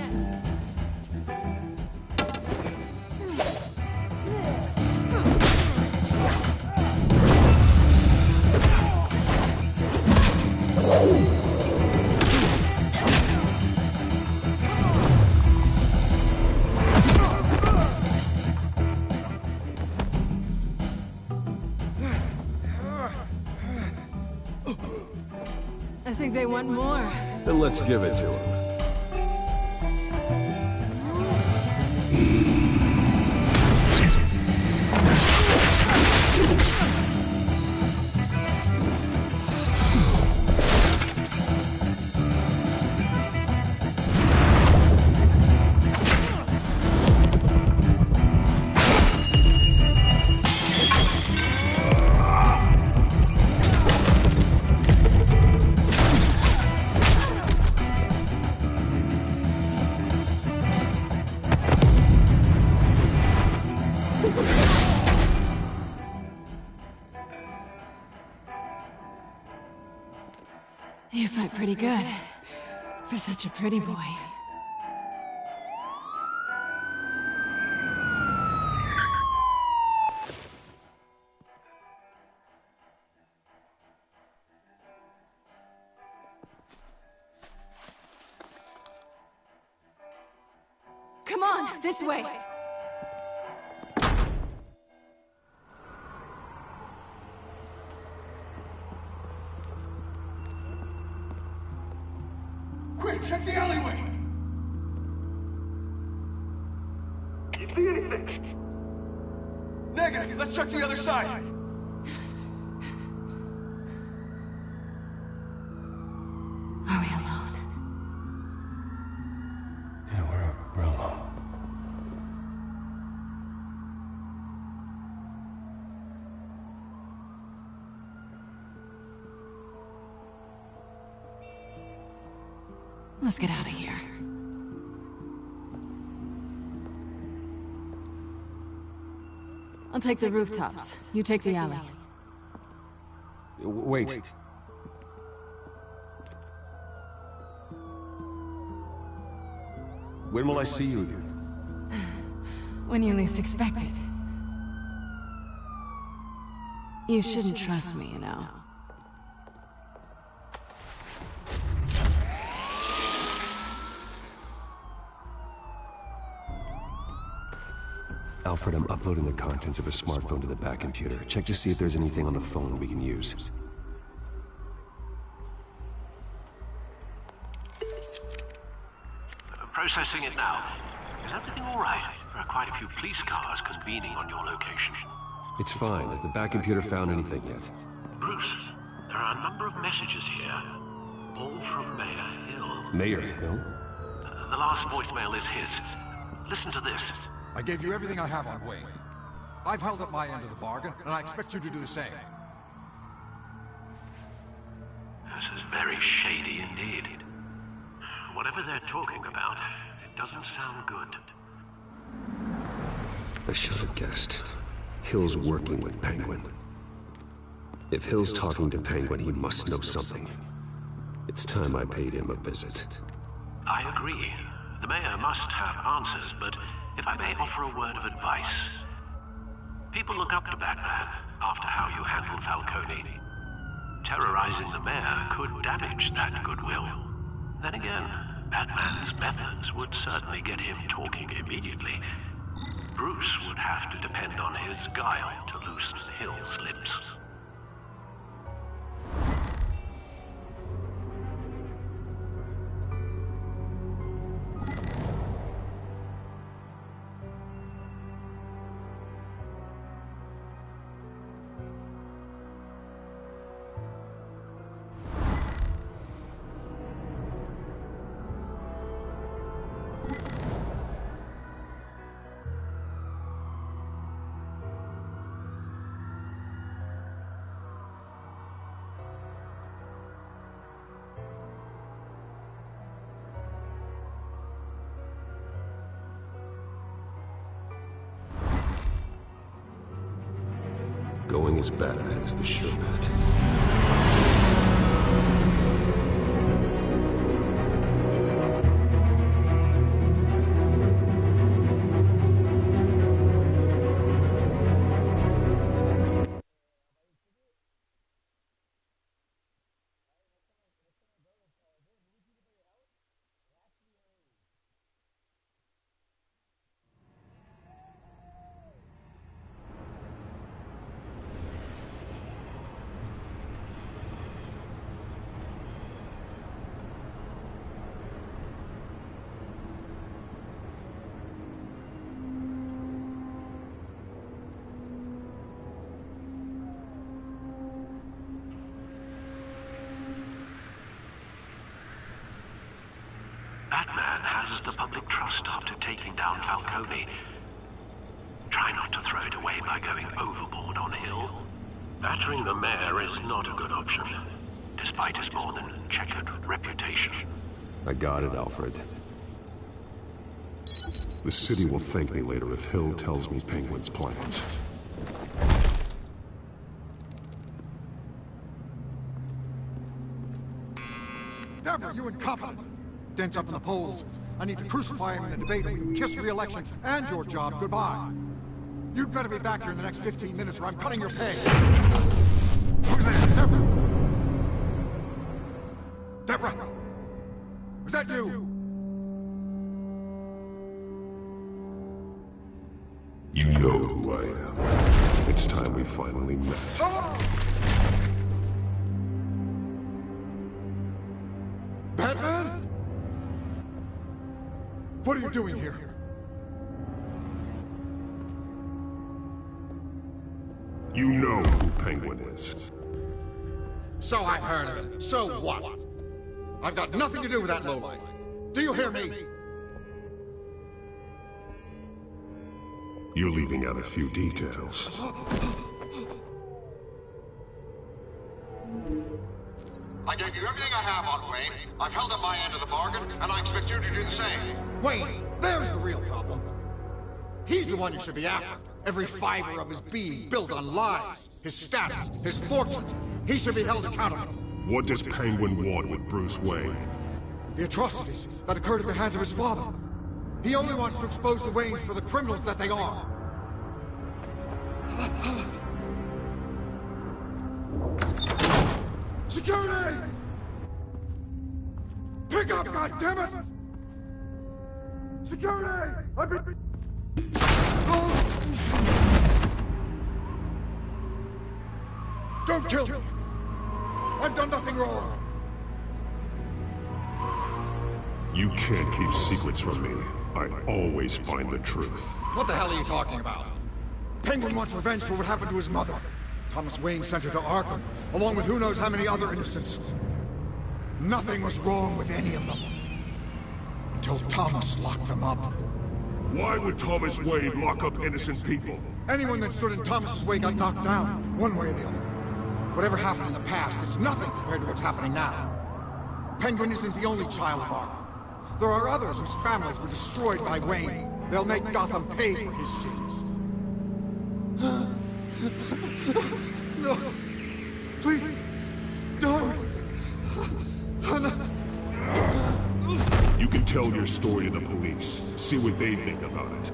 Speaker 16: I think they want more.
Speaker 9: Then let's give it to him.
Speaker 16: You fight pretty good. For such a pretty boy. Come on, this way.
Speaker 17: Quick, check the alleyway!
Speaker 10: You see anything?
Speaker 17: Negative. Let's check the other side.
Speaker 16: Are we alone?
Speaker 5: Yeah, we're alone.
Speaker 16: Let's get out of here. I'll take the rooftops. You take the alley.
Speaker 9: Wait. When will I see you again?
Speaker 16: When you least expect it. You shouldn't trust me, you know.
Speaker 9: Alfred, I'm uploading the contents of a smartphone to the back computer. Check to see if there's anything on the phone we can use.
Speaker 18: Processing it now. Is everything all right? There are quite a few police cars convening on your location.
Speaker 9: It's fine. Has the back computer found anything yet?
Speaker 18: Bruce, there are a number of messages here, all from Mayor Hill.
Speaker 9: Mayor Hill?
Speaker 18: The last voicemail is his. Listen to this.
Speaker 17: I gave you everything I have on Wayne. I've held up my end of the bargain, and I expect you to do the same.
Speaker 18: This is very shady indeed. Whatever they're talking about, it doesn't sound good.
Speaker 9: I should have guessed. Hill's working with Penguin. If Hill's talking to Penguin, he must know something. It's time I paid him a visit.
Speaker 18: I agree. The mayor must have answers, but if I may offer a word of advice. People look up to Batman after how you handled Falcone. Terrorizing the mayor could damage that goodwill. Then again, Batman's methods would certainly get him talking immediately. Bruce would have to depend on his guile to loosen Hill's lips.
Speaker 9: Going as Batman is the sure bet.
Speaker 18: Batman has the public trust after taking down Falcone. Try not to throw it away by going overboard on Hill. Battering the mayor is not a good option, despite his more than checkered reputation.
Speaker 9: I got it, Alfred. The city will thank me later if Hill tells me Penguin's plans.
Speaker 17: Deborah, you incompetent! Dent's up in the polls. I need to crucify him in the debate, or we can kiss re-election and your job goodbye. You'd better be back here in the next 15 minutes, or I'm cutting your pay. Who's there? Deborah? Deborah? Was that you?
Speaker 3: You know who I am. It's time we finally met.
Speaker 17: Batman? What are you doing here?
Speaker 3: You know who Penguin is.
Speaker 17: So I've heard of it. So what? I've got nothing to do with that lowlife. Do you hear me?
Speaker 3: You're leaving out a few details.
Speaker 17: I gave you everything I have on Wayne. I've held up my end of the bargain, and I expect you to do the same. Wayne, there's the real problem. He's the one you should be after. Every fiber of his being built on lies. His status, his fortune. He should be held accountable.
Speaker 3: What does Penguin want with Bruce Wayne?
Speaker 17: The atrocities that occurred at the hands of his father. He only wants to expose the Waynes for the criminals that they are. Security! Pick up, goddammit! Security! I've been... Don't kill me! I've done nothing wrong!
Speaker 3: You can't keep secrets from me. I always find the truth.
Speaker 17: What the hell are you talking about? Penguin wants revenge for what happened to his mother. Thomas Wayne sent her to Arkham, along with who knows how many other innocents. Nothing was wrong with any of them. Until Thomas locked them up.
Speaker 3: Why would Thomas Wayne lock up innocent people?
Speaker 17: Anyone that stood in Thomas's way got knocked down, one way or the other. Whatever happened in the past, it's nothing compared to what's happening now. Penguin isn't the only child of Arkham. There are others whose families were destroyed by Wayne. They'll make Gotham pay for his sins. No. Please. Don't.
Speaker 3: You can tell your story to the police. See what they think about it.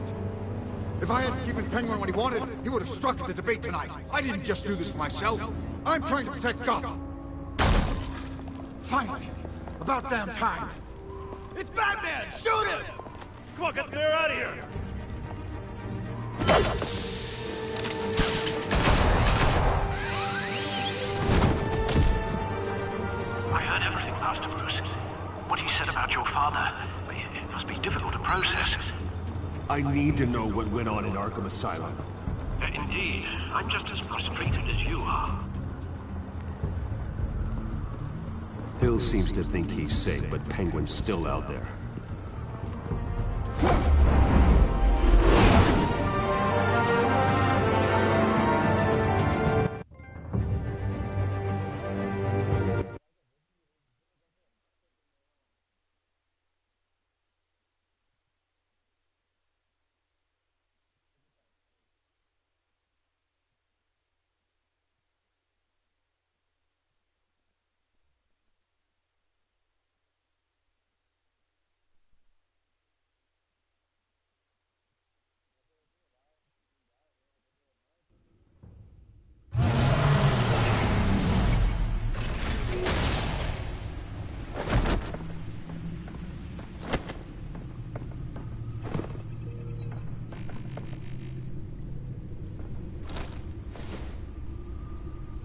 Speaker 17: If I hadn't given Penguin what he wanted, he would have struck at the debate tonight. I didn't just do this for myself. I'm trying to protect Gotham. Finally. About damn time.
Speaker 10: It's Batman! Shoot him! Come on, get the girl out of here!
Speaker 18: I heard everything, Master Bruce. What he said about your father, it must be difficult to process.
Speaker 9: I need to know what went on in Arkham Asylum.
Speaker 18: Indeed. I'm just as frustrated as you are.
Speaker 9: Hill seems to think he's safe, but Penguin's still out there.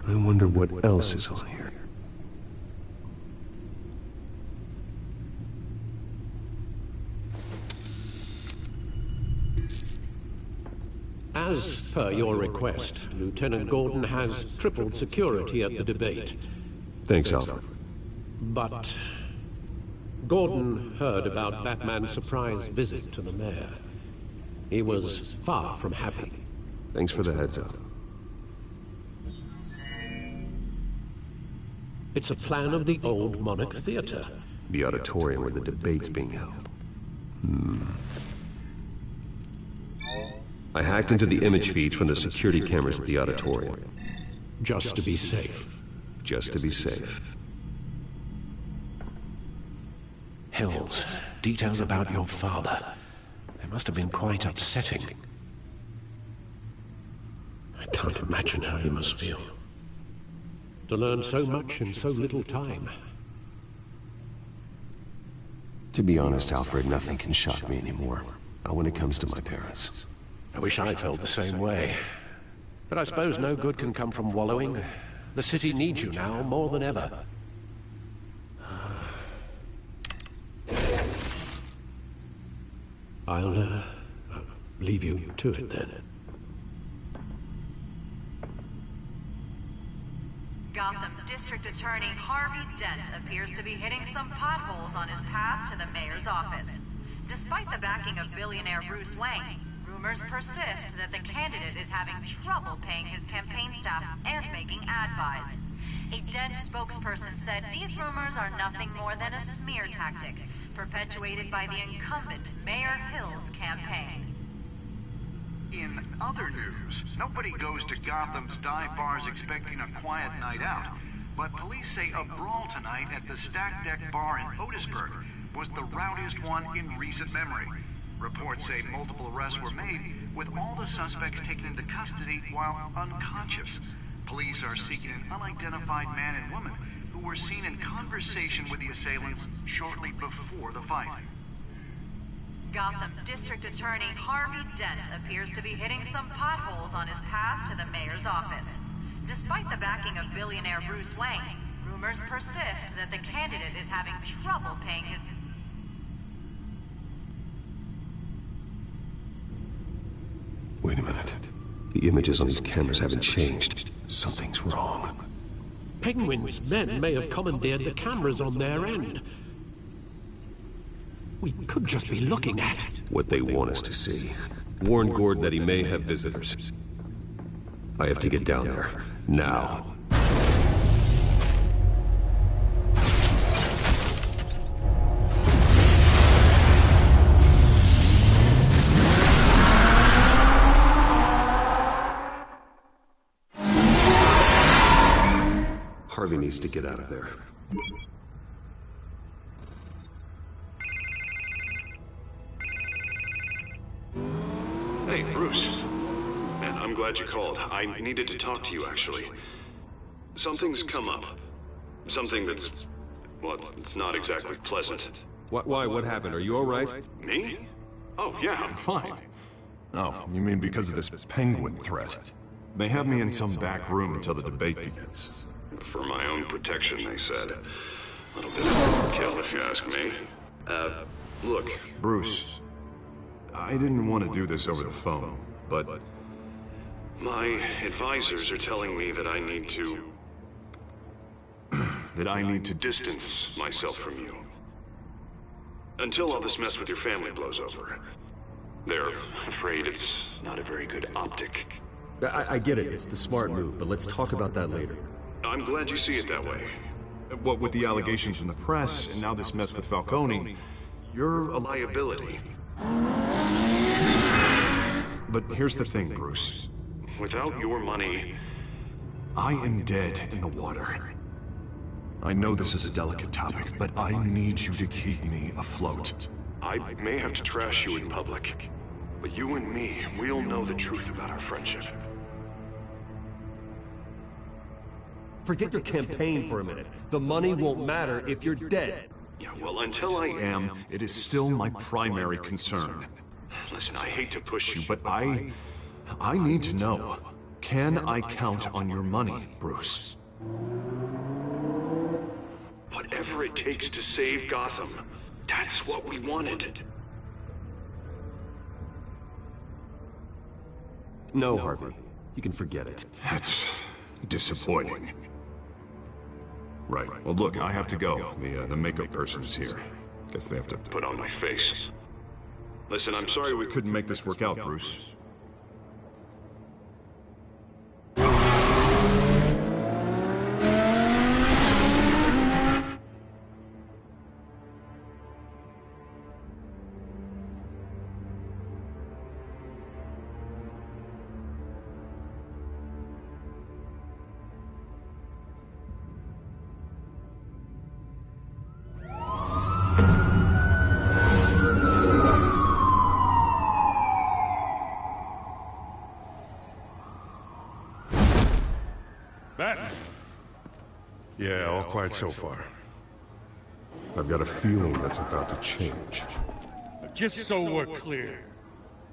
Speaker 9: I wonder what else is on here.
Speaker 7: As per your request, Lieutenant Gordon has tripled security at the debate.
Speaker 9: Thanks, Alfred.
Speaker 7: But Gordon heard about Batman's surprise visit to the mayor. He was far from happy.
Speaker 9: Thanks for the heads up.
Speaker 7: It's a plan of the old Monarch Theater.
Speaker 9: The auditorium where the debate's being held. I hacked into the image feeds from the security cameras at the auditorium.
Speaker 7: Just to be safe.
Speaker 9: Just to be safe.
Speaker 18: Hills, details about your father. They must have been quite upsetting.
Speaker 7: I can't imagine how he must feel. To learn so much in so little time.
Speaker 9: To be honest, Alfred, nothing can shock me anymore. Not when it comes to my parents.
Speaker 7: I wish I felt the same way. But I suppose no good can come from wallowing. The city needs you now more than ever. I'll leave you to it then.
Speaker 19: Gotham District Attorney Harvey Dent appears to be hitting some potholes on his path to the mayor's office. Despite the backing of billionaire Bruce Wayne, rumors persist that the candidate is having trouble paying his campaign staff and making ad buys. A Dent spokesperson said these rumors are nothing more than a smear tactic, perpetuated by the incumbent Mayor Hill's campaign.
Speaker 20: In other news, nobody goes to Gotham's dive bars expecting a quiet night out, but police say a brawl tonight at the Stack Deck Bar in Otisburg was the rowdiest one in recent memory. Reports say multiple arrests were made, with all the suspects taken into custody while unconscious. Police are seeking an unidentified man and woman who were seen in conversation with the assailants shortly before the fight.
Speaker 19: Gotham District Attorney Harvey Dent appears to be hitting some potholes on his path to the mayor's office. Despite the backing of billionaire Bruce Wayne, rumors persist that the candidate is having trouble paying his...
Speaker 9: Wait a minute. The images on these cameras haven't changed. Something's wrong.
Speaker 7: Penguin's men may have commandeered the cameras on their end. We could just be looking at
Speaker 9: what they want us to see. Warn Gordon that he may have visitors. I have to get down there. Now. Harvey needs to get out of there.
Speaker 21: Hey, Bruce. Man, I'm glad you called. I needed to talk to you, actually. Something's come up. Something that's... well, it's not exactly pleasant.
Speaker 9: Why? What happened? Are you alright?
Speaker 21: Me? Oh, yeah, I'm fine.
Speaker 3: Oh, you mean because of this penguin threat? They have me in some back room until the debate begins.
Speaker 21: For my own protection, they said. A little bit of overkill, if you ask me. Look...
Speaker 3: Bruce, I didn't want to do this over the phone, but...
Speaker 21: my advisors are telling me that I need to...
Speaker 3: that I need to
Speaker 21: distance myself from you. Until all this mess with your family blows over. They're afraid it's not a very good optic.
Speaker 9: I get it. It's the smart move, but let's talk about that later.
Speaker 21: I'm glad you see it that way.
Speaker 3: What with the allegations in the press, and now this mess with Falcone, you're a
Speaker 21: liability.
Speaker 3: But here's the thing, Bruce.
Speaker 21: Without your money...
Speaker 3: I am dead in the water. I know this is a delicate topic, but I need you to keep me afloat.
Speaker 21: I may have to trash you in public, but you and me, we'll know the truth about our friendship.
Speaker 9: Forget your campaign for a minute. The money won't matter if you're dead.
Speaker 21: Yeah, well, until I am,
Speaker 3: it is still my primary concern.
Speaker 21: Listen, I hate to push
Speaker 3: you, but I need to know. Can I count on your money, Bruce?
Speaker 21: Whatever it takes to save Gotham, that's what we wanted.
Speaker 9: No, Harvey. You can forget it.
Speaker 3: That's disappointing. Right. Well, look, I have to go. The makeup person is here. Guess they have to
Speaker 21: put on my face. Listen, I'm sorry we
Speaker 3: couldn't make this work out, Bruce.
Speaker 11: Batman! Yeah, all quiet so far.
Speaker 3: I've got a feeling that's about to change.
Speaker 11: Just so we're clear,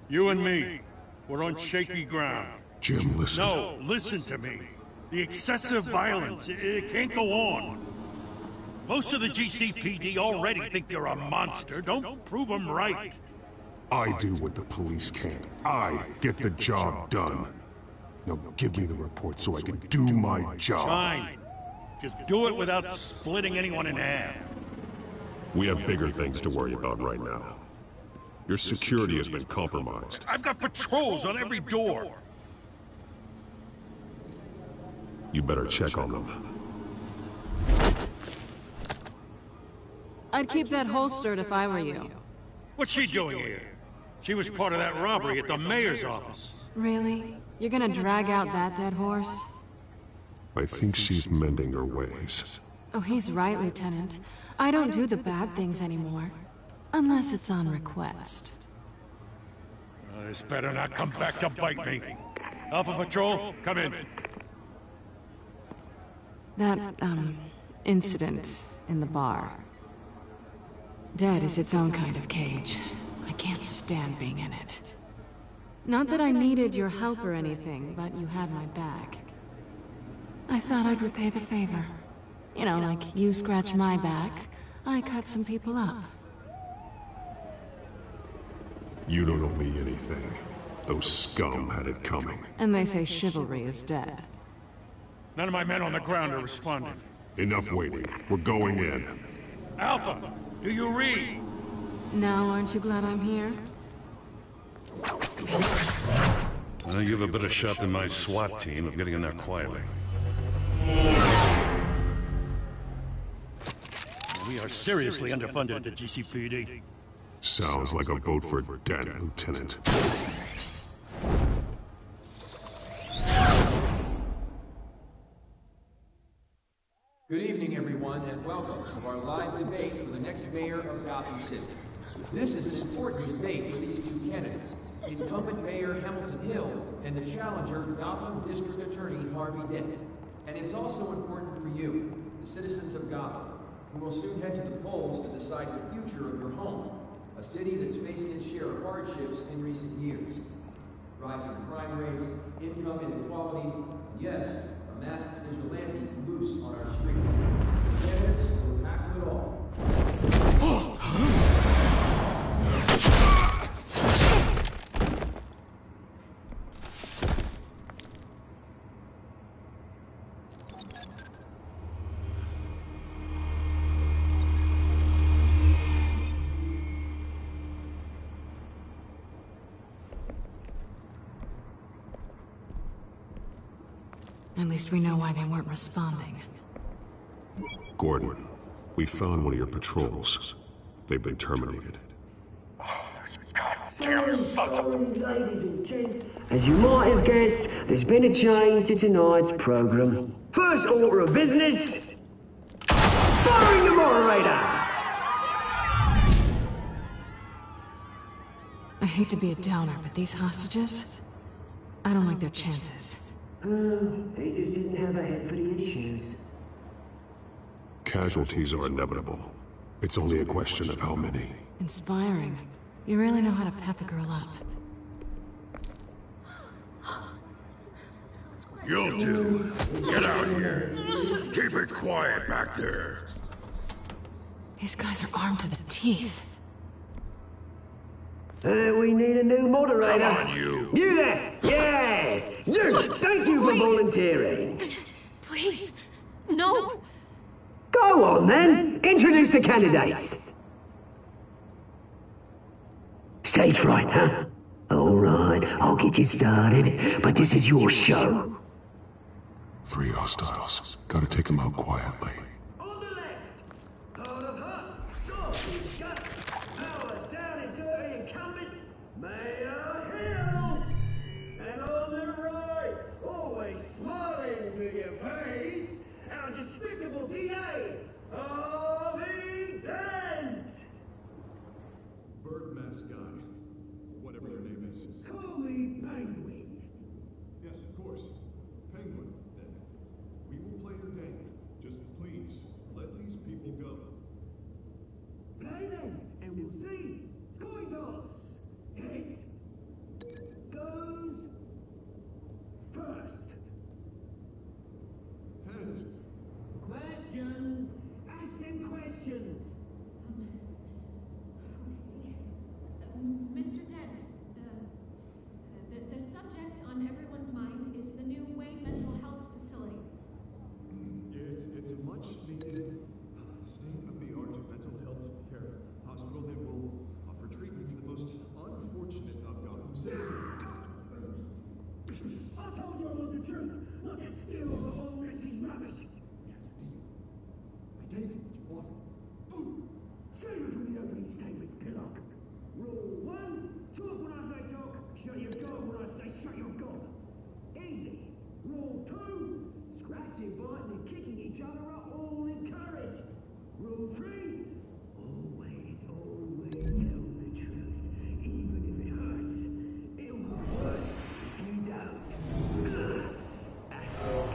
Speaker 11: you and me, We're on shaky ground.
Speaker 3: Jim, listen.
Speaker 11: No, listen to me. The excessive violence, it can't go on. Most of the GCPD already think you're a monster. Don't prove them right.
Speaker 3: I do what the police can't. I get the job done. Now give me the report so I can do my job.
Speaker 11: Fine. Just do it without splitting anyone in half.
Speaker 3: We have bigger things to worry about right now. Your security has been compromised.
Speaker 11: I've got patrols on every door.
Speaker 3: You better check on them.
Speaker 16: I'd keep that holstered if I were you.
Speaker 11: What's she doing here? She was part of that robbery at the mayor's office.
Speaker 16: Really? You're gonna drag out that dead horse?
Speaker 3: I think she's mending her ways.
Speaker 16: Oh, he's right, Lieutenant. I don't do the bad things anymore. Unless it's on request.
Speaker 11: This better not come back to bite me. Alpha Patrol, come in.
Speaker 16: That, incident in the bar. Dead is its own kind of cage. I can't stand being in it. Not that I needed your help or anything, but you had my back. I thought I'd repay the favor. You know, like you scratch my back, I cut some people up.
Speaker 3: You don't owe me anything. Those scum had it coming.
Speaker 16: And they say chivalry is dead.
Speaker 11: None of my men on the ground are responding.
Speaker 3: Enough waiting. We're going in.
Speaker 11: Alpha, do you read?
Speaker 16: Now, aren't you glad I'm here?
Speaker 11: You have a better shot than my SWAT team of getting in there quietly. We are seriously underfunded at the GCPD.
Speaker 3: Sounds like a vote for Dent, Lieutenant.
Speaker 1: Good evening, everyone, and welcome to our live debate for the next mayor of Gotham City. This is an important debate for these two candidates, incumbent Mayor Hamilton Hill and the challenger Gotham District Attorney Harvey Dent. And it's also important for you, the citizens of Gotham, who will soon head to the polls to decide the future of your home, a city that's faced its share of hardships in recent years. Rising crime rates, income inequality, and yes, a masked vigilante loose on our streets. The candidates will tackle it all.
Speaker 16: At least we know why they weren't responding.
Speaker 3: Gordon, we found one of your patrols. They've been terminated.
Speaker 14: Ladies and gents, as you might have guessed, there's been a change to tonight's program. First order of business, firing the moderator!
Speaker 16: I hate to be a downer, but these hostages, I don't like their chances.
Speaker 14: He just didn't have a head for the issues.
Speaker 3: Casualties are inevitable. It's only a question of how many.
Speaker 16: Inspiring. You really know how to pep a girl up.
Speaker 10: You'll do. Get out here. Keep it quiet back there.
Speaker 16: These guys are armed to the teeth.
Speaker 14: We need a new moderator.
Speaker 10: Come on, you.
Speaker 14: You there! Yes! You! Thank you for volunteering.
Speaker 4: Please, no.
Speaker 14: Go on, then. Introduce the candidates. Stage fright, huh? All right, I'll get you started, but this is your show.
Speaker 3: 3 hostiles. Gotta take them out quietly.
Speaker 2: On the left, out of her, Scorpion got power down and dirty incumbent, Mayor Hill. And on the right, always smiling to your face, our despicable DA, Harvey Dent.
Speaker 3: Bird mask guy. Whatever their name is.
Speaker 2: Call me Penguin.
Speaker 3: Yes, of course. Penguin, then. We will play your game. Just please It's a much-needed state-of-the-art mental health care hospital that will offer treatment for the most unfortunate of Gotham citizens.
Speaker 14: I told you all the truth. Look at still for all this is rubbish.
Speaker 17: I gave you what you wanted.
Speaker 14: Same as with the opening statements, Pillock. Rule 1, talk when I say talk, shut your gob when I say shut your gob. Easy. Rule 2, scratching, biting and kicking each other are all encouraged. Rule 3, always tell the truth, even if it hurts. It'll look worse if you don't. That's all.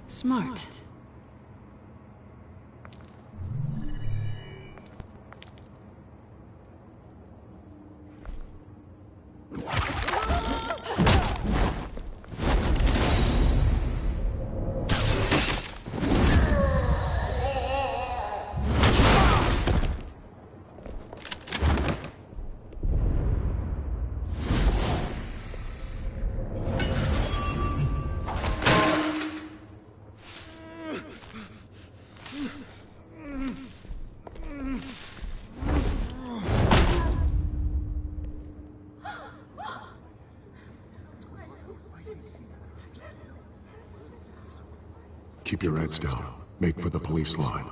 Speaker 16: Smart.
Speaker 3: Keep your heads down. Make for the police line.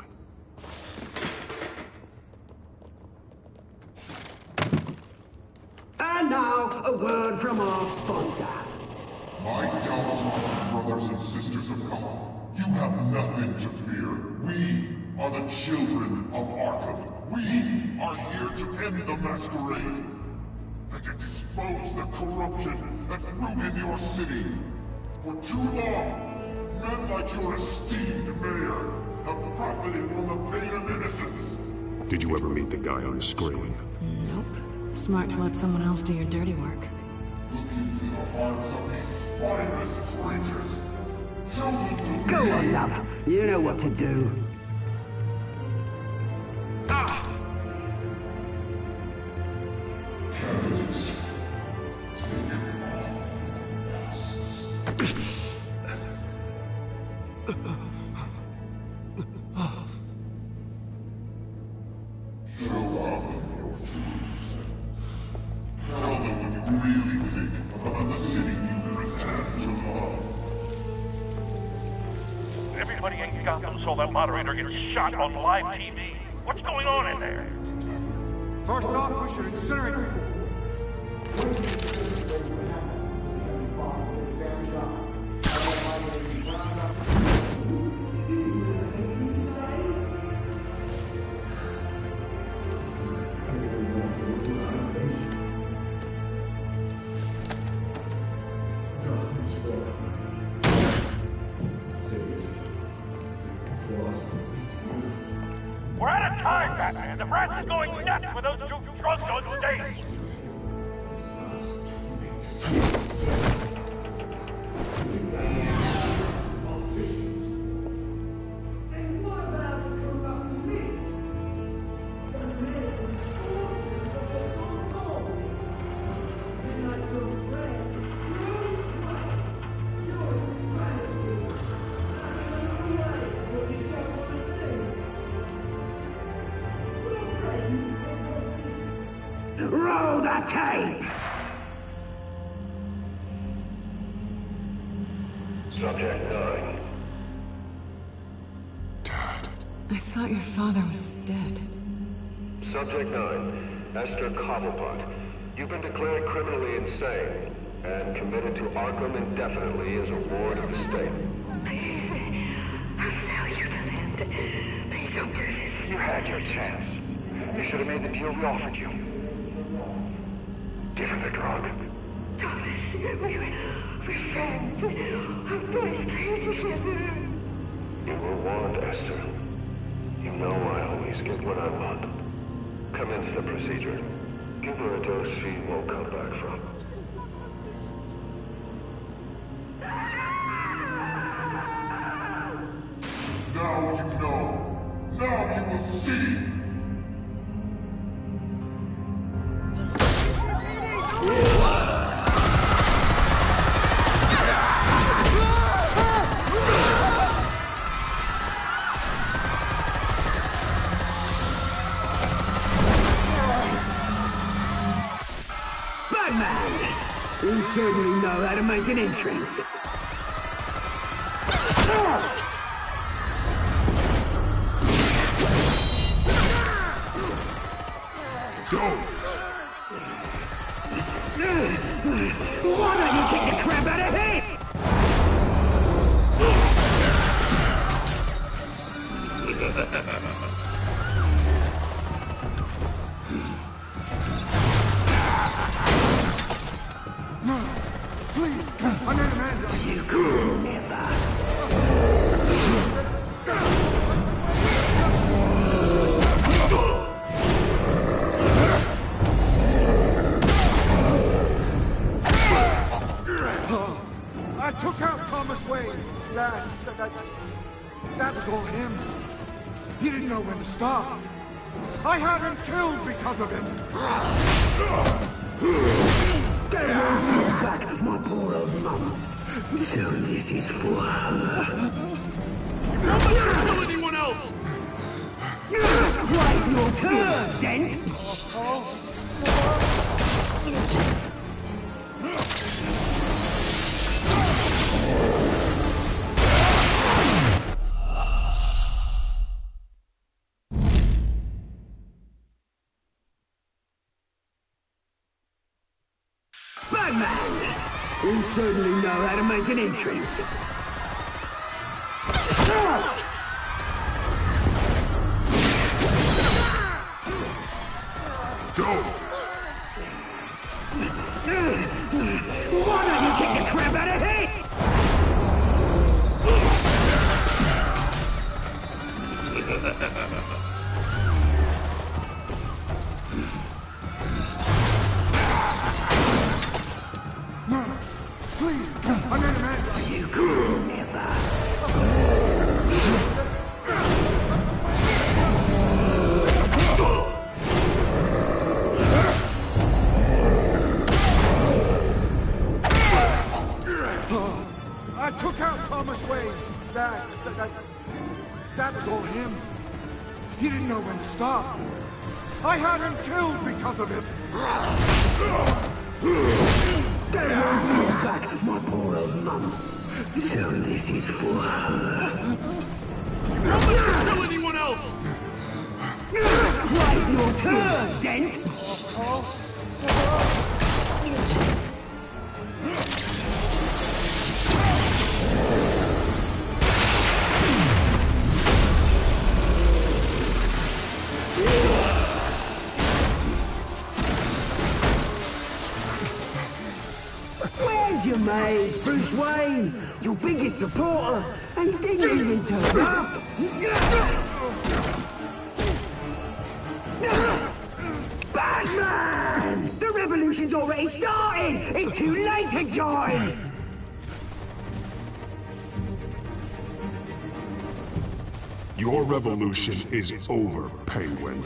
Speaker 14: And now, a word from our sponsor.
Speaker 6: My downtrodden brothers and sisters of Gotham, you have nothing to fear. We are the children of Arkham. We are here to end the masquerade and expose the corruption that ruined your city. For too long, men like your esteemed mayor have profited from the pain of innocence.
Speaker 3: Did you ever meet the guy on the screen?
Speaker 16: Nope. Smart to let someone else do your dirty work.
Speaker 6: Look into the hearts of these spineless creatures. Chosen to
Speaker 14: Go
Speaker 6: lead.
Speaker 14: on, love. You know what to do.
Speaker 6: Candidates, take off masks. Show Gotham your truths. Tell them what you really think about the city you pretend to love.
Speaker 10: Everybody in Gotham saw that moderator get shot on live TV. What's going on in there?
Speaker 17: First off, we should incinerate the pool.
Speaker 10: We're out of time, Batman. The brass is going nuts with those two drunks on stage.
Speaker 14: Roll the tape!
Speaker 8: Subject 9.
Speaker 16: I thought your father was dead.
Speaker 8: Subject 9, Esther Cobblepot. You've been declared criminally insane and committed to Arkham indefinitely as a ward of the state.
Speaker 14: Please, I'll sell you the land. Please don't do this.
Speaker 8: You had your chance. You should have made the deal we offered you. Give her the drug.
Speaker 14: Thomas, we're friends. Our boys play together.
Speaker 8: You were warned, Esther. You know I always get what I want. Commence the procedure. Give her a dose she won't come back from.
Speaker 6: Now you know. Now you will see.
Speaker 14: You certainly know how to make an entrance.
Speaker 6: Go!
Speaker 14: Why don't you kick the crap out of him?
Speaker 17: No, please, I need Amanda.
Speaker 14: You could never.
Speaker 17: I took out Thomas Wayne. That was all him. He didn't know when to stop. I had him killed because of it.
Speaker 14: Get back, my poor old mum. So this is for her.
Speaker 6: Don't let her kill anyone else!
Speaker 14: Right, your turn, Dent. Batman! You certainly know how to make an entrance.
Speaker 6: Go!
Speaker 14: Why don't you kick the crap out of him?
Speaker 17: No, please, I need Amanda.
Speaker 14: You could never.
Speaker 17: I took out Thomas Wayne. That was all him. He didn't know when to stop. I had him killed because of it.
Speaker 14: Get back, my poor old mum. So this is for her.
Speaker 6: Don't let her kill anyone else!
Speaker 14: Right, your turn, Dent. Where's your mate, Bruce Wayne? Your biggest supporter, and he didn't even turn up. Batman! The revolution's already started! It's too late to join!
Speaker 3: Your revolution is over, Penguin.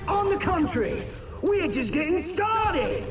Speaker 14: On the contrary, we're just getting started!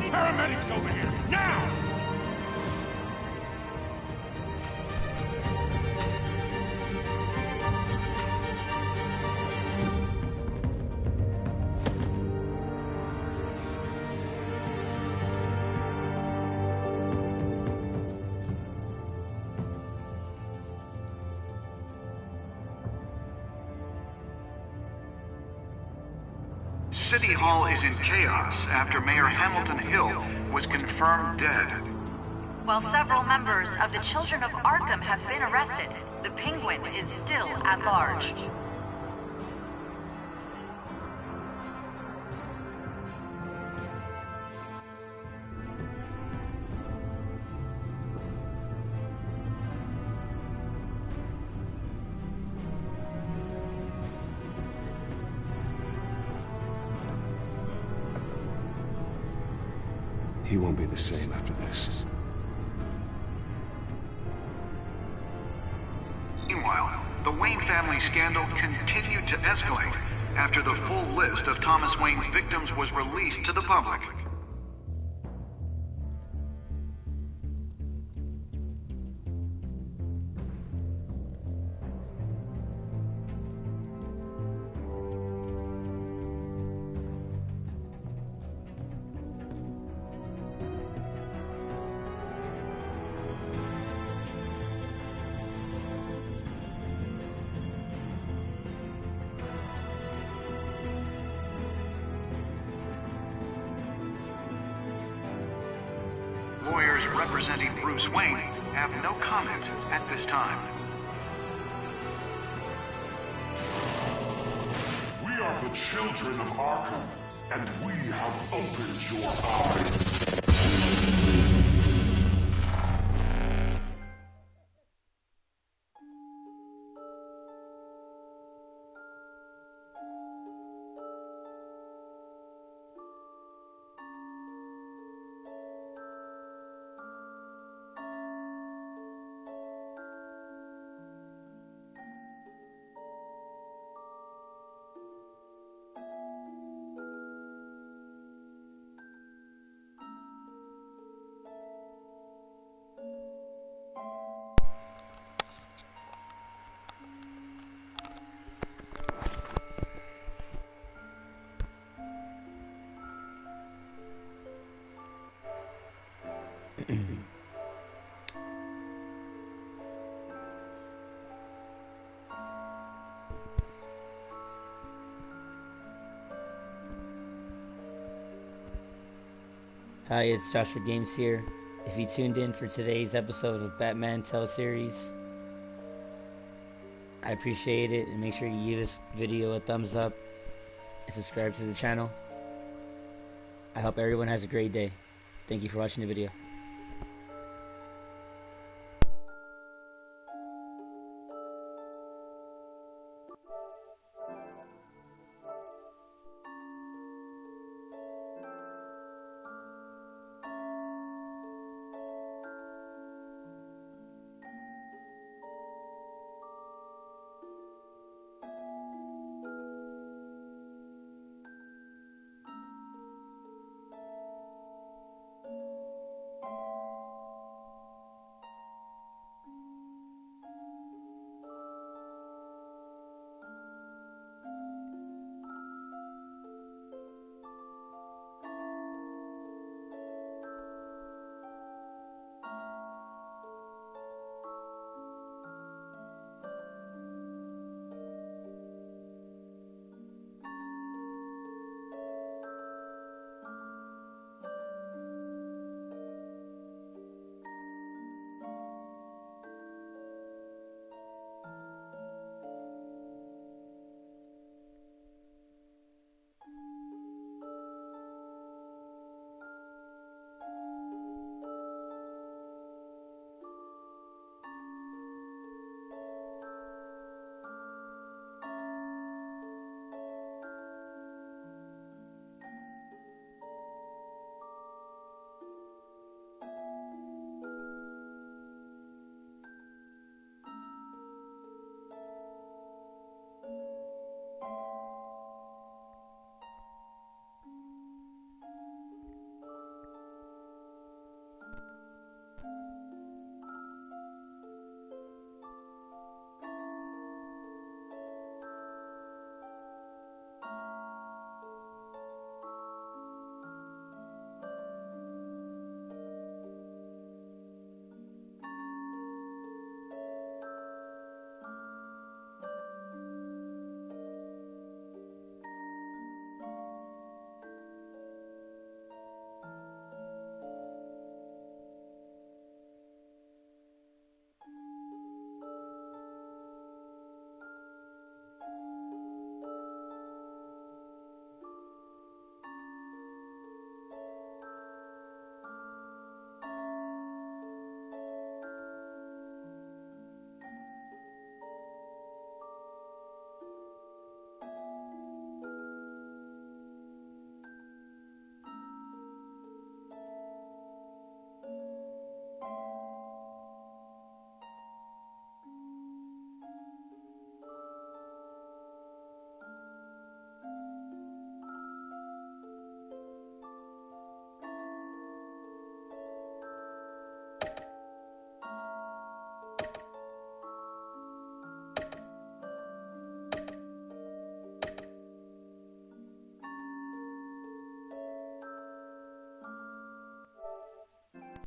Speaker 10: paramedics over here, now!
Speaker 20: City Hall is in chaos after Mayor Hamilton Hill was confirmed dead.
Speaker 19: While several members of the Children of Arkham have been arrested, the Penguin is still at large.
Speaker 9: He won't be the same after this.
Speaker 20: Meanwhile, the Wayne family scandal continued to escalate after the full list of Thomas Wayne's victims was released to the public. Lawyers representing Bruce Wayne have no comment at this time.
Speaker 6: We are the children of Arkham, and we have opened your eyes.
Speaker 13: Hi, it's Joshua Games here. If you tuned in for today's episode of Batman Tell series, I appreciate it, and make sure you give this video a thumbs up and subscribe to the channel. I hope everyone has a great day. Thank you for watching the video.